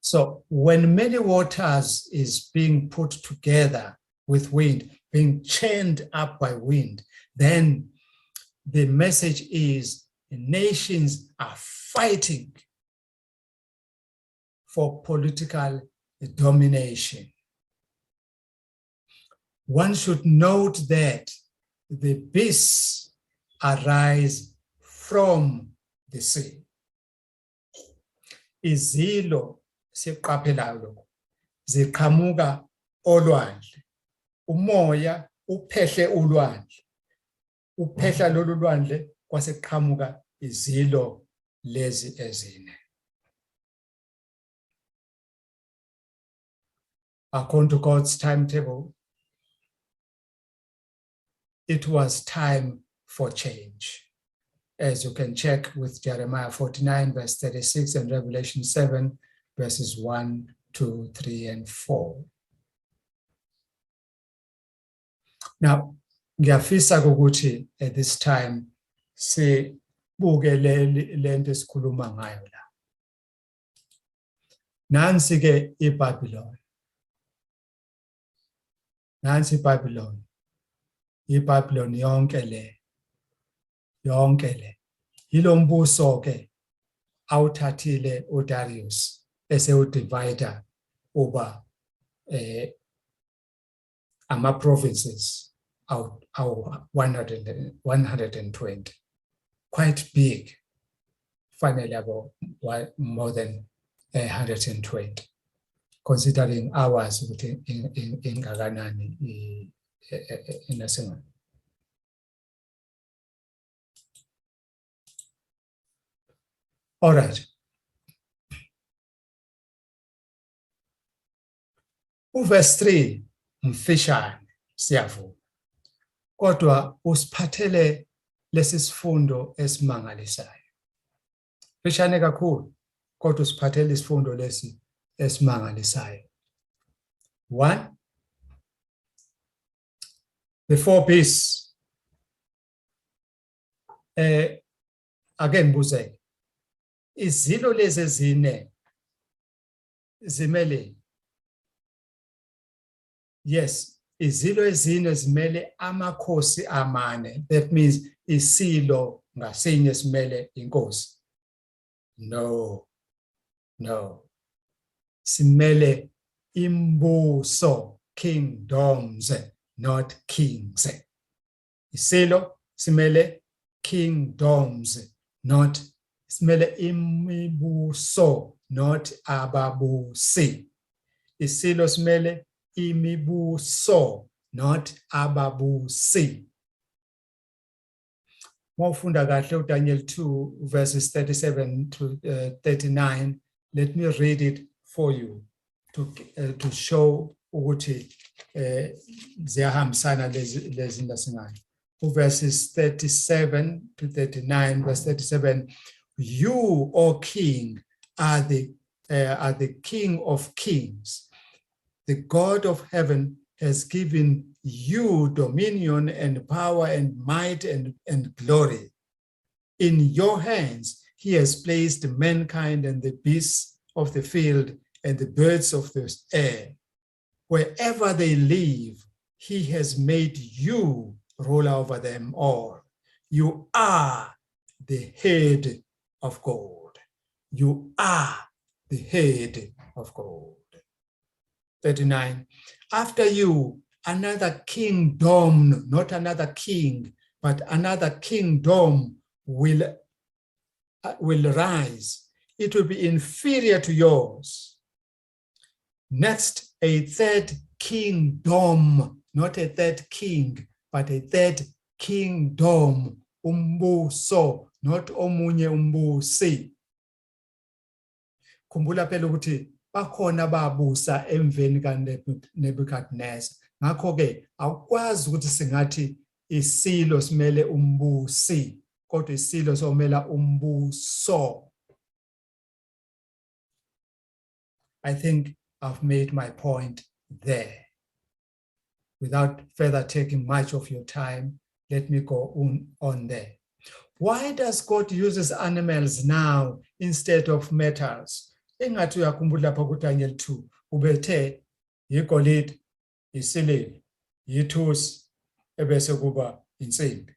So when many waters is being put together with wind, being churned up by wind, then the message is nations are fighting for political domination. One should note that the beasts arise from the sea. Izilo siqaphelayo lokho ziqhamuka olwandle. Umoya uphehle ulwandle. Uphehla lolu lwandle kwaseqhamuka izilo lezi ezine. According to God's timetable, it was time for change. As you can check with Jeremiah 49 verse 36 and Revelation 7 verses 1, 2, 3, and 4. Now, ngiyafisa ukuthi at this time sibuke lento esikhuluma ngayo la. Nansi ke iBabylon. Nansi iBabylon. iBabylon yonke le. Yilo mbuso ke awuthathile uDarius esewudivide over ama-provinces out 120. Quite big. Finally, about more than 120. Considering ours in Gaganani in a single. All right. Verse 3, mfishane siyavuka. Kodwa usiphathele lesi sifundo esimangalisayo. Mfishane kakhulu, kodwa usiphathele isifundo lesi esimangalisayo. 1, the four beasts ake ngibuze izilo lezi ezine zimele yes izilo ezine zimele amakhosi amane that means isilo ngasinye simele inkosi no simele imbuso kingdoms not kings isilo simele kingdoms not simele imibuso not ababusi isilo simele imibuso not ababusi Mawufunda kahle uDaniel 2 verses 37 to 39 let me read it for you to show ukuthi ziyahambisana lezi ndasingayo verses 37 to 39 verse 37 you O king are the king of kings the God of heaven has given you dominion and power and might and glory. In your hands, he has placed mankind and the beasts of the field and the birds of the air. Wherever they live, he has made you rule over them all. You are the head of gold. You are the head of gold. 39. After you, another kingdom, not another king, but another kingdom will rise. It will be inferior to yours. Next, a third kingdom, not a third king, but a third kingdom, umbuso, not omunye umbusi. Khumbula phela ukuthi bakhona babusa emveni kaNebukadnezar ngakho ke awukwazi ukuthi singathi isilo simele umbusi kodwa isilo somela umbuso. I think I've made my point there. Without further taking much of your time, let me go on there. Why does God use animals now instead of metals? Engathi uyakhumbula lapha kuDaniel 2 ubethe igolide isiliva ithusi ebese kuba insimbi.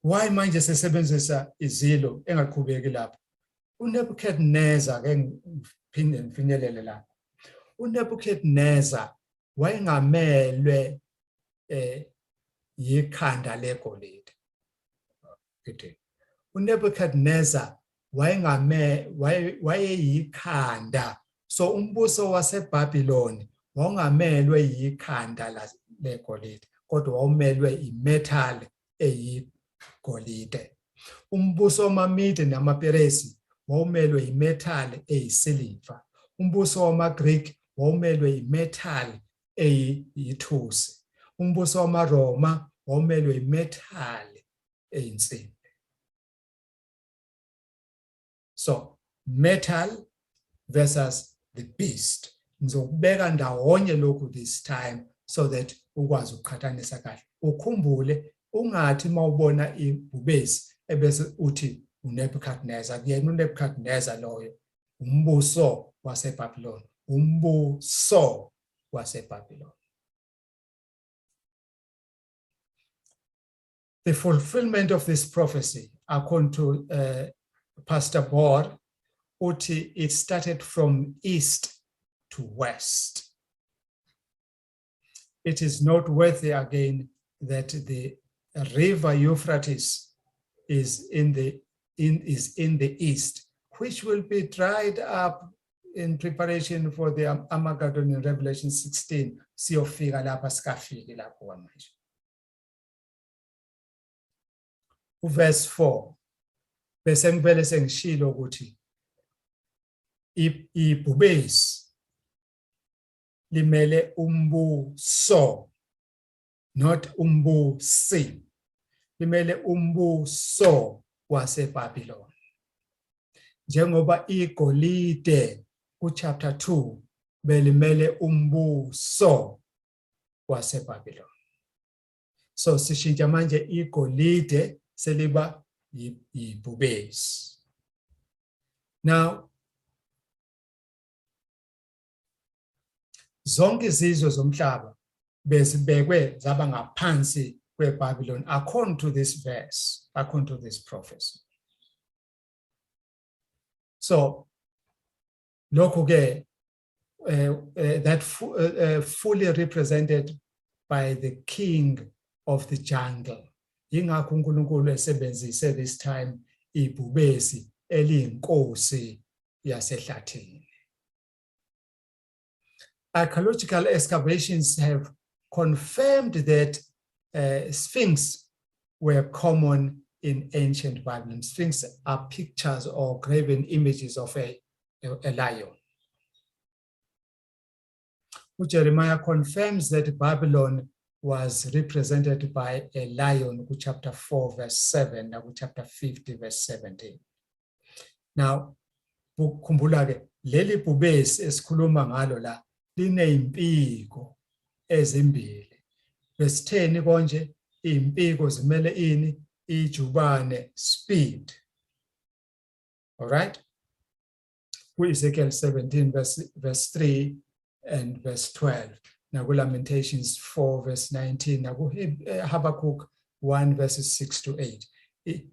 Why manje sesebenzisa izilo engaqhubeki lapha? uNebukadnezar ke ngiphinde ngifinyelele lapha. uNebukadnezar wayengamelwe yikhanda legolide. uNebukadnezar wayeyikhanda so umbuso waseBhabhiloni wawungamelwe yikhanda legolide kodwa wawumelwe imetal eyigolide. Umbuso wamaMede namaPeresi wawumelwe imetal eyisiliva. Umbuso wamaGreek wawumelwe imetal eyithusi. Umbuso wamaRoma wawumelwe imetal eyinsimbi. So metal versus the beast. Ngizokubeka ndawonye lokhu this time so that ukwazi ukuqhathanisa kahle. Ukhumbule ungathi mawubona ibhubesi ebese uthi uNebukadnezar kuyena uNebukadnezar loyo umbuso waseBhabhiloni. Umbuso waseBhabhiloni. The fulfillment of this prophecy according to Pastor Bohr, uthi it started from east to west. It is noteworthy again that the river Euphrates is in the east, which will be dried up in preparation for the Armageddon in Revelation 16. Siyofika lapha sikafiki lapho manje. Verse 4. Bese ngivele sengishilo ukuthi ibhubesi limele umbuso not umbusi. Limele umbuso waseBhabhiloni. Njengoba igolide ku chapter 2 belimele umbuso waseBhabhiloni. So sishintsha manje igolide seliba ibhubesi. Now, zonke izizwe zomhlaba bezibekwe zaba ngaphansi kweBabylon according to this verse, according to this prophecy. So, lokhu ke that fully represented by the king of the jungle. Yingakho uNkulunkulu esebenzise this time ibhubesi eliyinkosi yasehlathini. Archaeological excavations have confirmed that sphinx were common in ancient Babylon. Sphinx are pictures or graven images of a lion. Jeremiah confirms that Babylon was represented by a lion, chapter 4, verse 7, and chapter 50, verse 17. Now, khumbula ke leli bhubesi esikhuluma ngalo la liney'mpiko ezimbili. Verse 10 konje iy'mpiko zimele ini ijubane speed. All right? Ezekiel 17 verse 3 and verse 12. Now Lamentations 4 verse 19. Now Habakkuk 1 verses 6 to 8.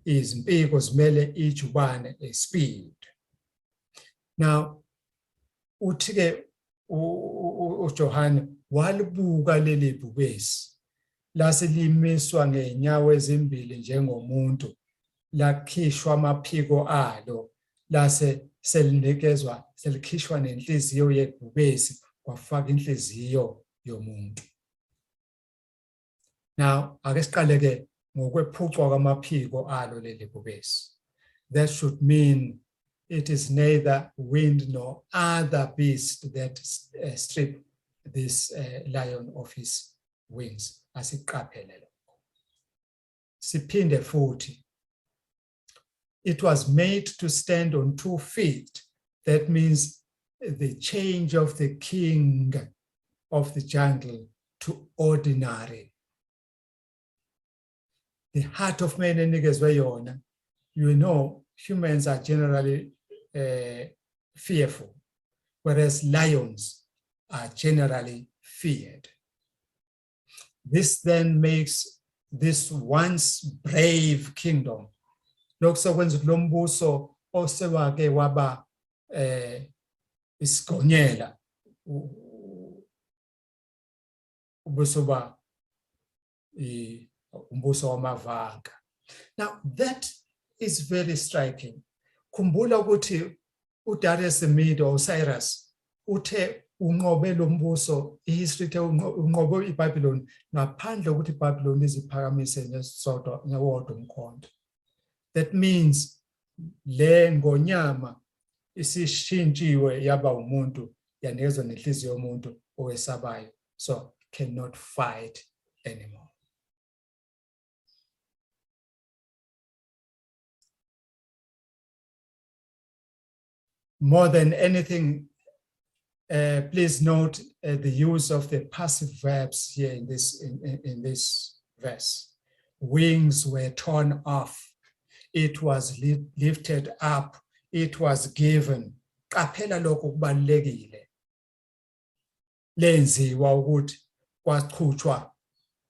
Izimpiko zimele ijubane speed. Now uthi-ke uJohane walibuka leli bhubesi lase limiswa ngeenyawo ezimbili njengomuntu, lakhishwa amaphiko alo, lase selikhishwa nenhliziyo yebhubesi kwafaka inhliziyo yomuntu. Now ake siqale ke ngokwephucwa kwamaphiko alo leli bhubesi. That should mean it is neither wind nor other beast that strip this lion of his wings. Asiqaphele lokho. Siphinde futhi. It was made to stand on 2 feet. That means the change of the king of the jungle to ordinary. The heart of man enikezwe yona. You know, humans are generally fearful, whereas lions are generally feared. This then makes this once brave kingdom. Lokho sekwenza lo mbuso osewake waba isigonyela ubuso ba umbuso wamavanga. Now that is very striking. Khumbula ukuthi uDarius the Mede or Cyrus uthe unqobe lo mbuso, ihistory the unqobe iBabylon ngaphandle ukuthi iBabylon iziphakamise nesodwa ngewodwa umkhonto. That means le ngonyama isishintshiwe yaba umuntu, yanikezwa nenhliziyo yomuntu owesabayo, so cannot fight anymore. More than anything, please note the use of the passive verbs here in this verse. Wings were torn off. It was lifted up. It was given. Qaphela lokho kubalekile. Lenziwa ukuthi kwaqhutshwa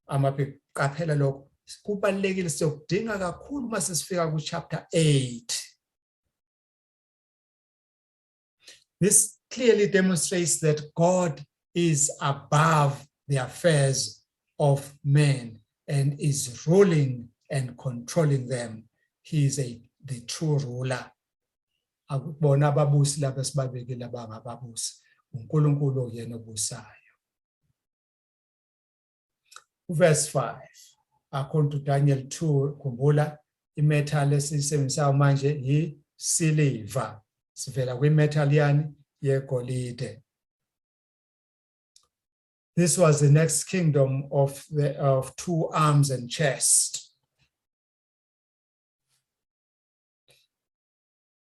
amaphiko. Qaphela lokho kubalekile, sokudinga kakhulu mase sifika ku chapter 8. This clearly demonstrates that God is above the affairs of men and is ruling and controlling them. He is the true ruler. Akubona ababusi laba esibabekile abangababusi, uNkulunkulu yena obusayo. Verse 5, according to Daniel 2, khumbula imetal esisebenzisayo manje yi-silver. Sivela kwimetal yani yegolide. This was the next kingdom of 2 arms and chest.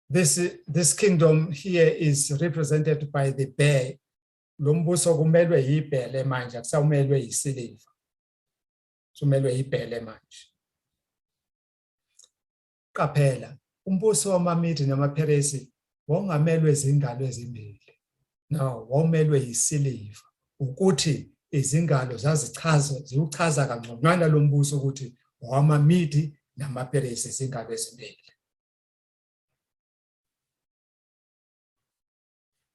This kingdom here is represented by the bear. Lo mbuso kumelwe yibhele manje, akusamelwe yisiliva. Sumelwe yibhele manje. qaphela umbuso wamaMidi namaPheresi wongamelwe izingalo ezimbili. No, womelwe yisiliva ukuthi izingalo ziwuchaza kangconywana lo mbuso ukuthi wamaMidi namaPheresi izingalo ezimbili.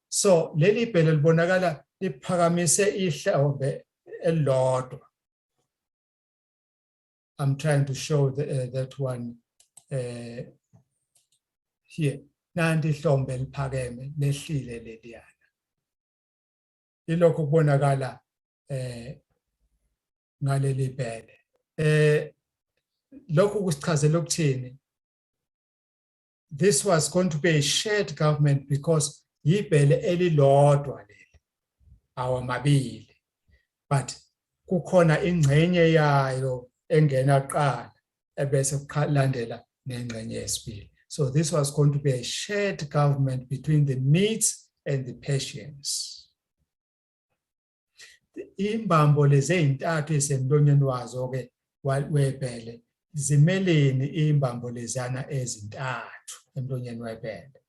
So leli ibhele libonakala liphakamise ihlombe elilodwa. I'm trying to show that one here. Nanti ihlombe liphakeme lehlile leliyana. Ilokho kubonakala ngaleli ibhele. Lokhu kusichazela ukuthini? This was going to be a shared government because ibhele elilodwa leli awamabili, but kukhona ingcenye yayo engena kuqala ebese kulandela nengcenye yesibili. So this was going to be a shared government between the Medes and the Persians. Imbambo lezi ezintathu esemlonyeni wazo ke webhele zimeleni imbambo lezana ezintathu emlonyeni webhele.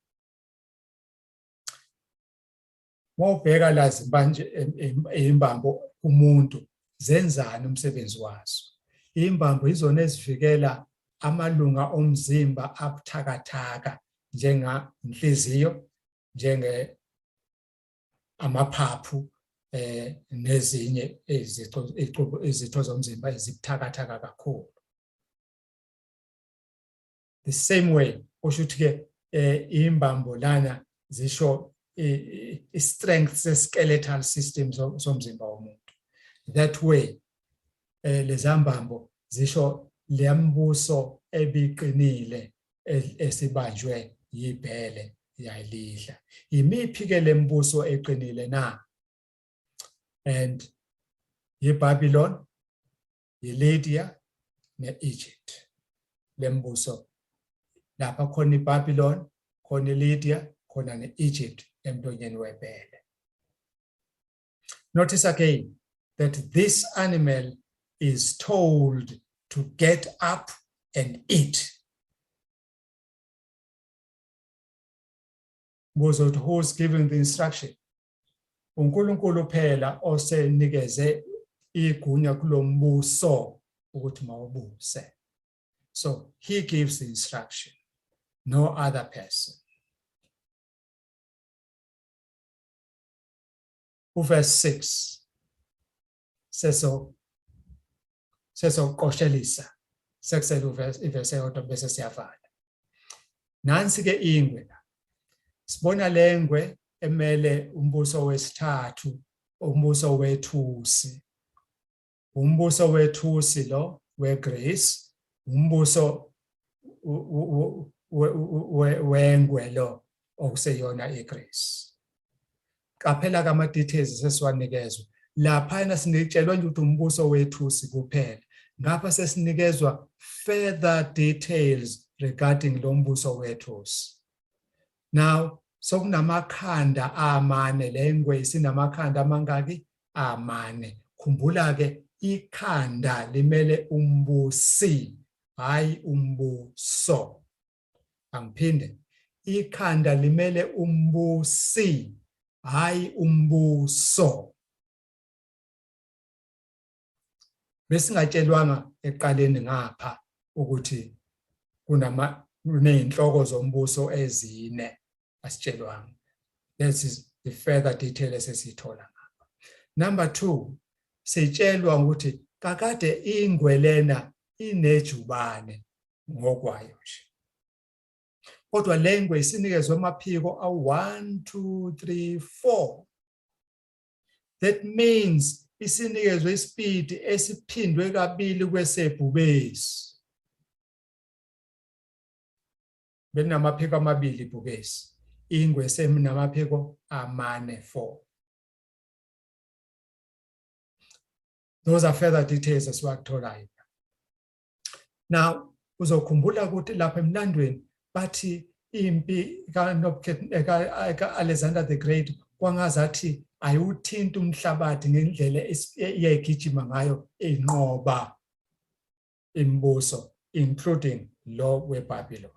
Mawubheka lazi manje imbambo kumuntu zenzani umsebenzi wazo. Imbambo izona ezivikela amalunga omzimba abuthakathaka njenga inhliziyo, njenge amaphaphu nezinye izitho zomzimba ezibuthakathaka kakhulu. The same way ushuthi ke imbambo lana zisho strength skeletal systems zomzimba womuntu. That way lezambambo zisho lembuso ebiqinile esibanjwe yibhele yayilidla. Imiphi ke lembuso eqinile na? And yiBabylon, yiLydia neEgypt. Lembuso lapha khona iBabylon, khona iLydia, khona neEgypt emlonyeni webhele. Notice again that this animal is told to get up and eat. Who's giving the instruction? uNkulunkulu phela osenikeze igunya kulombuso ukuthi mawubuse. So he gives the instruction, no other person. Verse 6 sesoqoshelisa sekusela iverse eyodwa bese siyavala. Nansi ke ingwe la. Sibona lengwe emele umbuso wesithathu, umbuso wethusi. Umbuso wethusi lo weGreece, umbuso wengwe lo okuseyona iGreece. Qaphela kama details sesiwanikezwe. Lapha sinitshelwa ukuthi umbuso wethusi kuphela. Ngapha sesinikezwa further details regarding lo mbuso wethusi. Now sokunamakhanda amane, lengwe isinamakhanda amangaki? Amane. Khumbula ke ikhanda limele umbusi, hayi umbuso. Angiphinde. Ikhanda limele umbusi, hayi umbuso. Besingatshelwanga eqaleni ngapha ukuthi kuneyinhloko zombuso ezine, asitshelwanga. This is the further detail esesithola ngapha. Number 2, sitshelwa ukuthi kakade ingwe lena inejubane ngokwayo nje. Kodwa lengwe isinikezwe amaphiko awu1 2 3 4. That means isinikezwe ispeed esiphindwe kabili kwesebhubesi. Benamaphiko amabili ibhubesi. Ingwe seminamaphiko amane 4. Those are further details esiwatholayo. Now uzokhumbula ukuthi lapha emlandweni bathi impi kaAlexander the Great kwangazathi ayuthinta umhlabathi ngendlela eyayigijima ngayo inqoba imbuso, including lo weBabylon.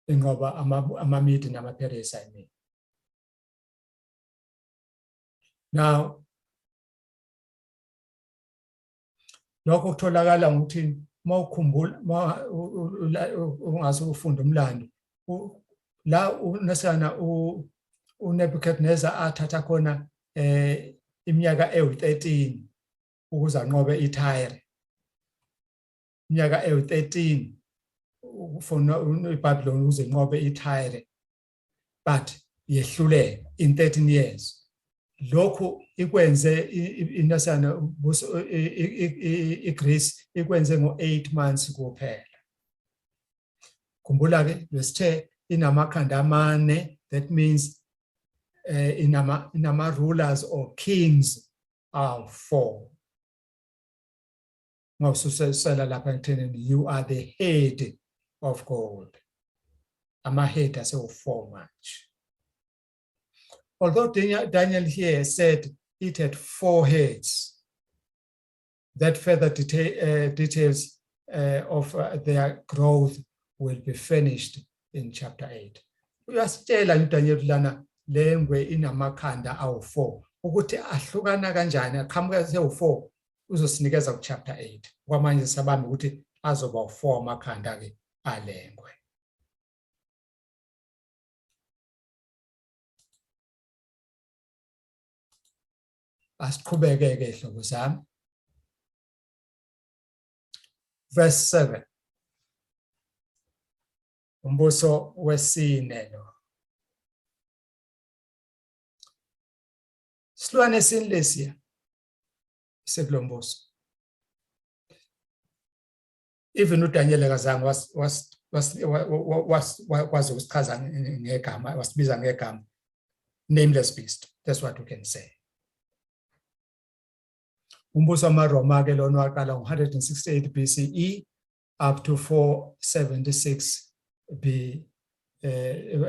Ingoba ama-Mede nama-Persia ayimi. Now, lokho kutholakala ngokuthi mawukhumbula ungaze ufunda umlando la unesana uNebuchadnezzar athatha khona iminyaka ewu13 ukuze anqobe iTyre. Iminyaka ewu13 ufuna iBabylon ukuze inqobe iTyre, but yehluleka in 13 years. Lokhu ikwenze inesana iGreece ikwenze ngo8 months kuphela. Khumbula ke besithe inamakhanda amane, that means inama rulers or kings are 4. Mawususela lapha ekuthenini you are the head of gold. Ama-head asewu4 much. Although Daniel here said it had 4 heads, that further details of their growth will be finished in chapter 8. Uyasitshela uDaniel lana lengwe inamakhanda awu4 ukuthi ahlukana kanjani, aqhamuka sewu4 uzosinikeza ku chapter 8. Kwamanje sabami ukuthi azoba u4 amakhanda ke alengwe. Asiqhubeke ke hlobo sami. Verse 7. Umbuso wesine lo. Silwane sinlesiya sekulombuso. Even uDaniel akazange wazi ukusichaza ngegama, wasibiza ngegama, nameless beast. That's what we can say. Umbuso wamaRoma ke lona waqala ngo168 BCE up to 476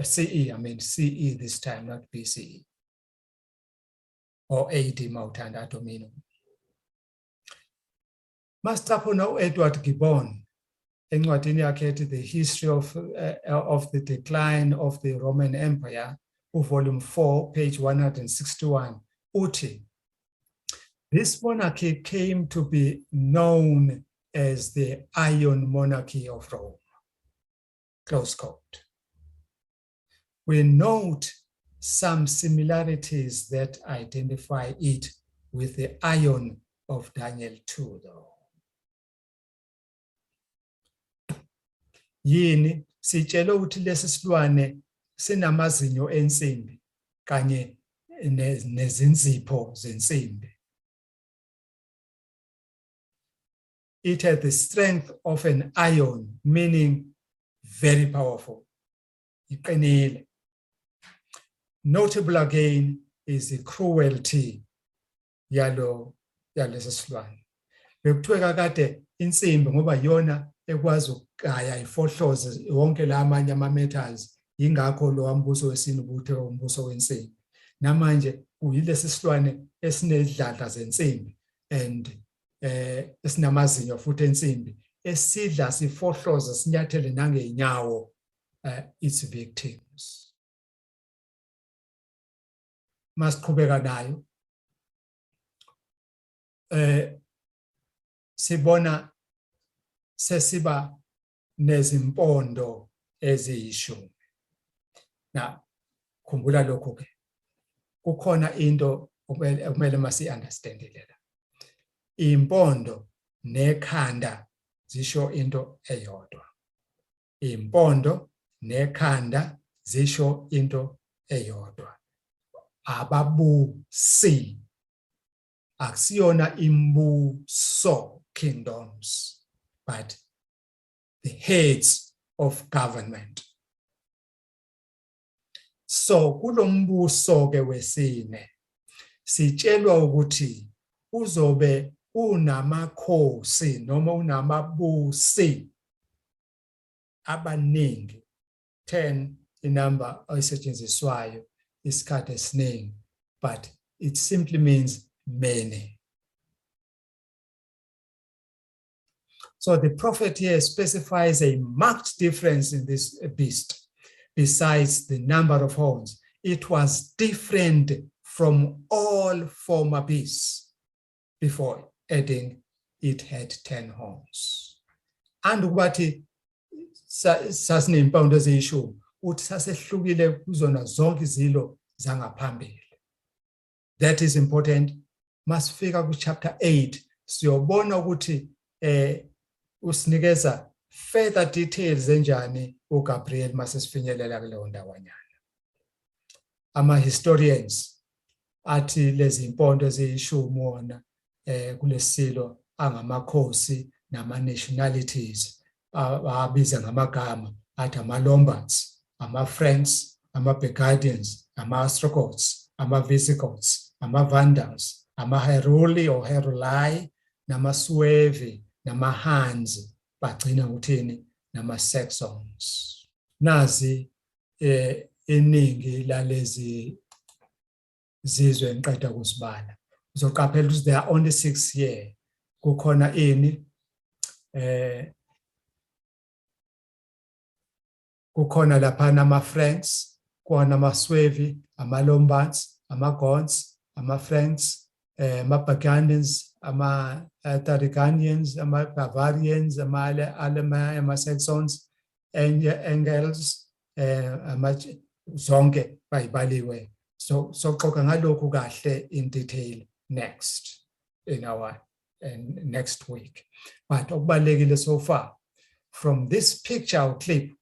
CE. I mean CE this time, not BCE. Or AD mawuthanda domino. Masitapho no-Edward Gibbon encwadini yakhe ethi The History of the Decline of the Roman Empire, volume 4, page 161, uthi, this monarchy came to be known as the Iron Monarchy of Rome. Close quote. We note some similarities that identify it with the iron of Daniel 2, though. Yini sitshela ukuthi lesi silwane sinamazinyo ensimbi kanye nezinzipho zensimbi. It had the strength of an iron, meaning very powerful. Iqinile. Notable again is the cruelty yalesi silwane. Bekuthiwe kakade insimbi ngoba yona ekwazi ukugaya ifohloze wonke la amanye ama-metals, yingakho lo mbuso wesine ubuthe umbuso wensimbi. Namanje uyilesi silwane esinedladla zensimbi and esinamazinyo futhi ensimbi esidla sifohloze sinyathele nangeenyawo its victims. Masiqhubeka nayo sibona sesiba nezimpondo eziyishumi. Na khumbula lokho ke kukhona into okumele masi-understandile la. Impondo nekhanda zisho into eyodwa. Impondo nekhanda zisho into eyodwa. Ababusi, akusiyona imbuso, kingdoms, but the heads of government. So kulombuso ke wesine sitshelwa ukuthi uzobe unamakhosi noma unamabusi abaningi, 10 inumber oyisetshenziswayo isikhathi esiningi, but it simply means many. So the prophet here specifies a marked difference in this beast. Besides the number of horns, it was different from all former beasts before, adding it had 10 horns. And ukuthi sasinempondo eziyishumi uthi sasehlukile kuzona zonke izilo zangaphambili. That is important. Masifika ku chapter 8 siyobona ukuthi usinikeza further details enjani uGabriel masesifinyelela kuleyo ndawanyana. Ama historians athi lezi impondo eziyishumi wona kulesilo angamakhosi nama nationalities abiza ngamagama athi ama Lombards, ama Franks, ama Burgundians, ama Ostrogoths, ama Visigoths, ama Vandals, ama Heruli or Heruli, nama Suevi, nama Huns, bagcina ukuthini nama Saxons. Nazi iningi lalezi zizwe enqeda kusibala. Uzoqaphela ukuthi there are only 6 here. Kukhona ini kukhona lapha nama Franks, kukhona ama Suevi, ama Lombards, ama Goths, ama Franks, ama Burgundians, ama Tarraconans, ama Bavarians, ama Alemanni, ama Saxons, Engels, ama zonke bayibaliwe. So xoxa ngalokhu kahle in detail next in our next week. But okubalekile so far from this picture or clip,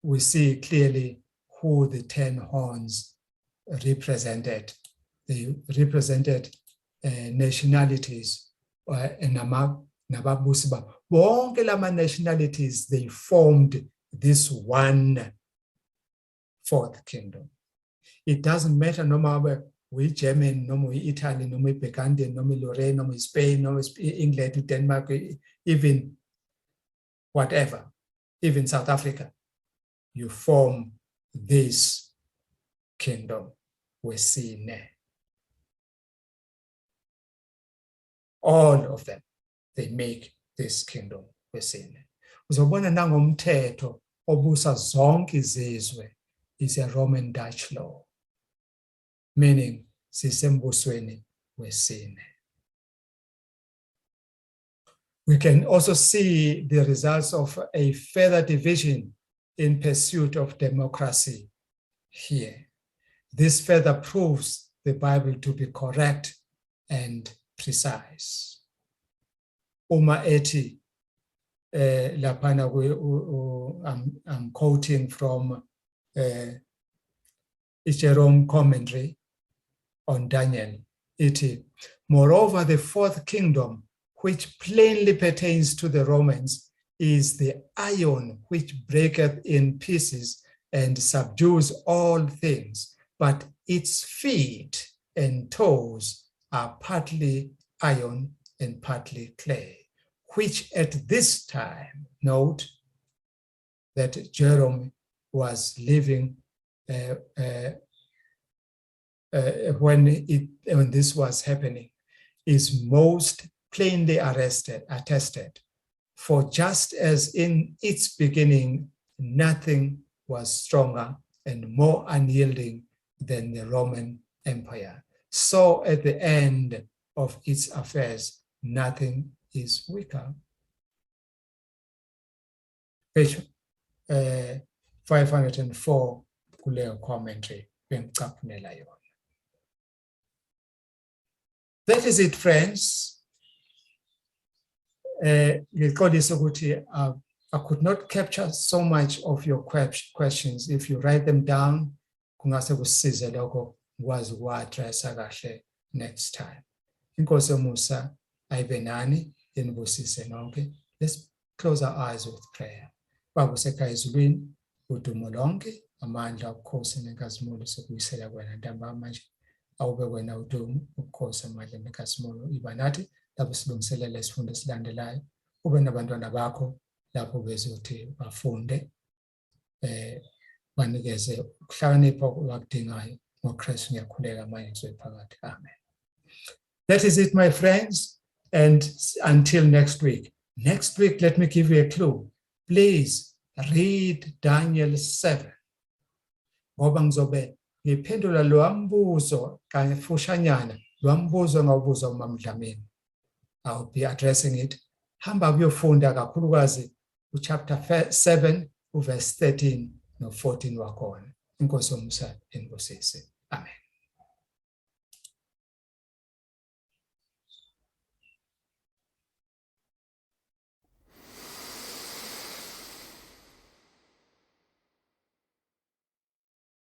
we see clearly who the 10 horns represented. They represented nationalities nababusi babo. Bonke lama nationalities, they formed this one fourth kingdom. It doesn't matter noma we German, noma we Italy, noma we Burgundian, noma we Lorraine, noma we Spain, noma we England, Denmark, even whatever, even South Africa, you form this kingdom we see now. All of them, they make this kingdom we see now. Uzobona nangomthetho obusa zonke izizwe is a Roman Dutch law, meaning sisembusweni wesine. We can also see the results of a further division in pursuit of democracy here. This further proves the Bible to be correct and precise. Uma eti lapana I'm quoting from Jerome commentary on Daniel. Moreover, the fourth kingdom, which plainly pertains to the Romans, is the iron which breaketh in pieces and subdues all things, but its feet and toes are partly iron and partly clay, which at this time, note that Jerome was living when this was happening, is most plainly attested. For just as in its beginning, nothing was stronger and more unyielding than the Roman Empire, so at the end of its affairs, nothing is weaker. Page 504 kuleyo commentary bengicaphunela yona. That is it, friends. Ngixolisa ukuthi I could not capture so much of your questions. If you write them down, kungase kusize lokho ngikwazi ukuwa-addressa kahle next time. Inkosi yomusa ayibe nani, inibusise nonke. Let's close our eyes with prayer. Baba usekhaya ezulwini, udumo lonke, amandla, ubukhosi nenkazimulo sekuyisela kwena ntambama manje. Awube wena udumo, ubukhosi, amandla nenkazimulo iba nathi lapho silungiselela isifundo esilandelayo. Ube nabantwana bakho lapho bezothi bafunde, banikeze ukuhlakanipha abakudingayo ngoKristu ngiyakhuleka manje kuzophakathi. Amen. That is it, my friends. And until next week. Next week, let me give you a clue. Please read Daniel 7. Ngoba ngizobe ngiphendula lo mbuzo kanye fushanyana lo mbuzo ngawubuza uMamdlamini. I'll be addressing it. Hamba kuyofunda kakhulukazi chapter 7 verse 13 no 14 wakhona. Inkosi yomusa inkosi. Amen.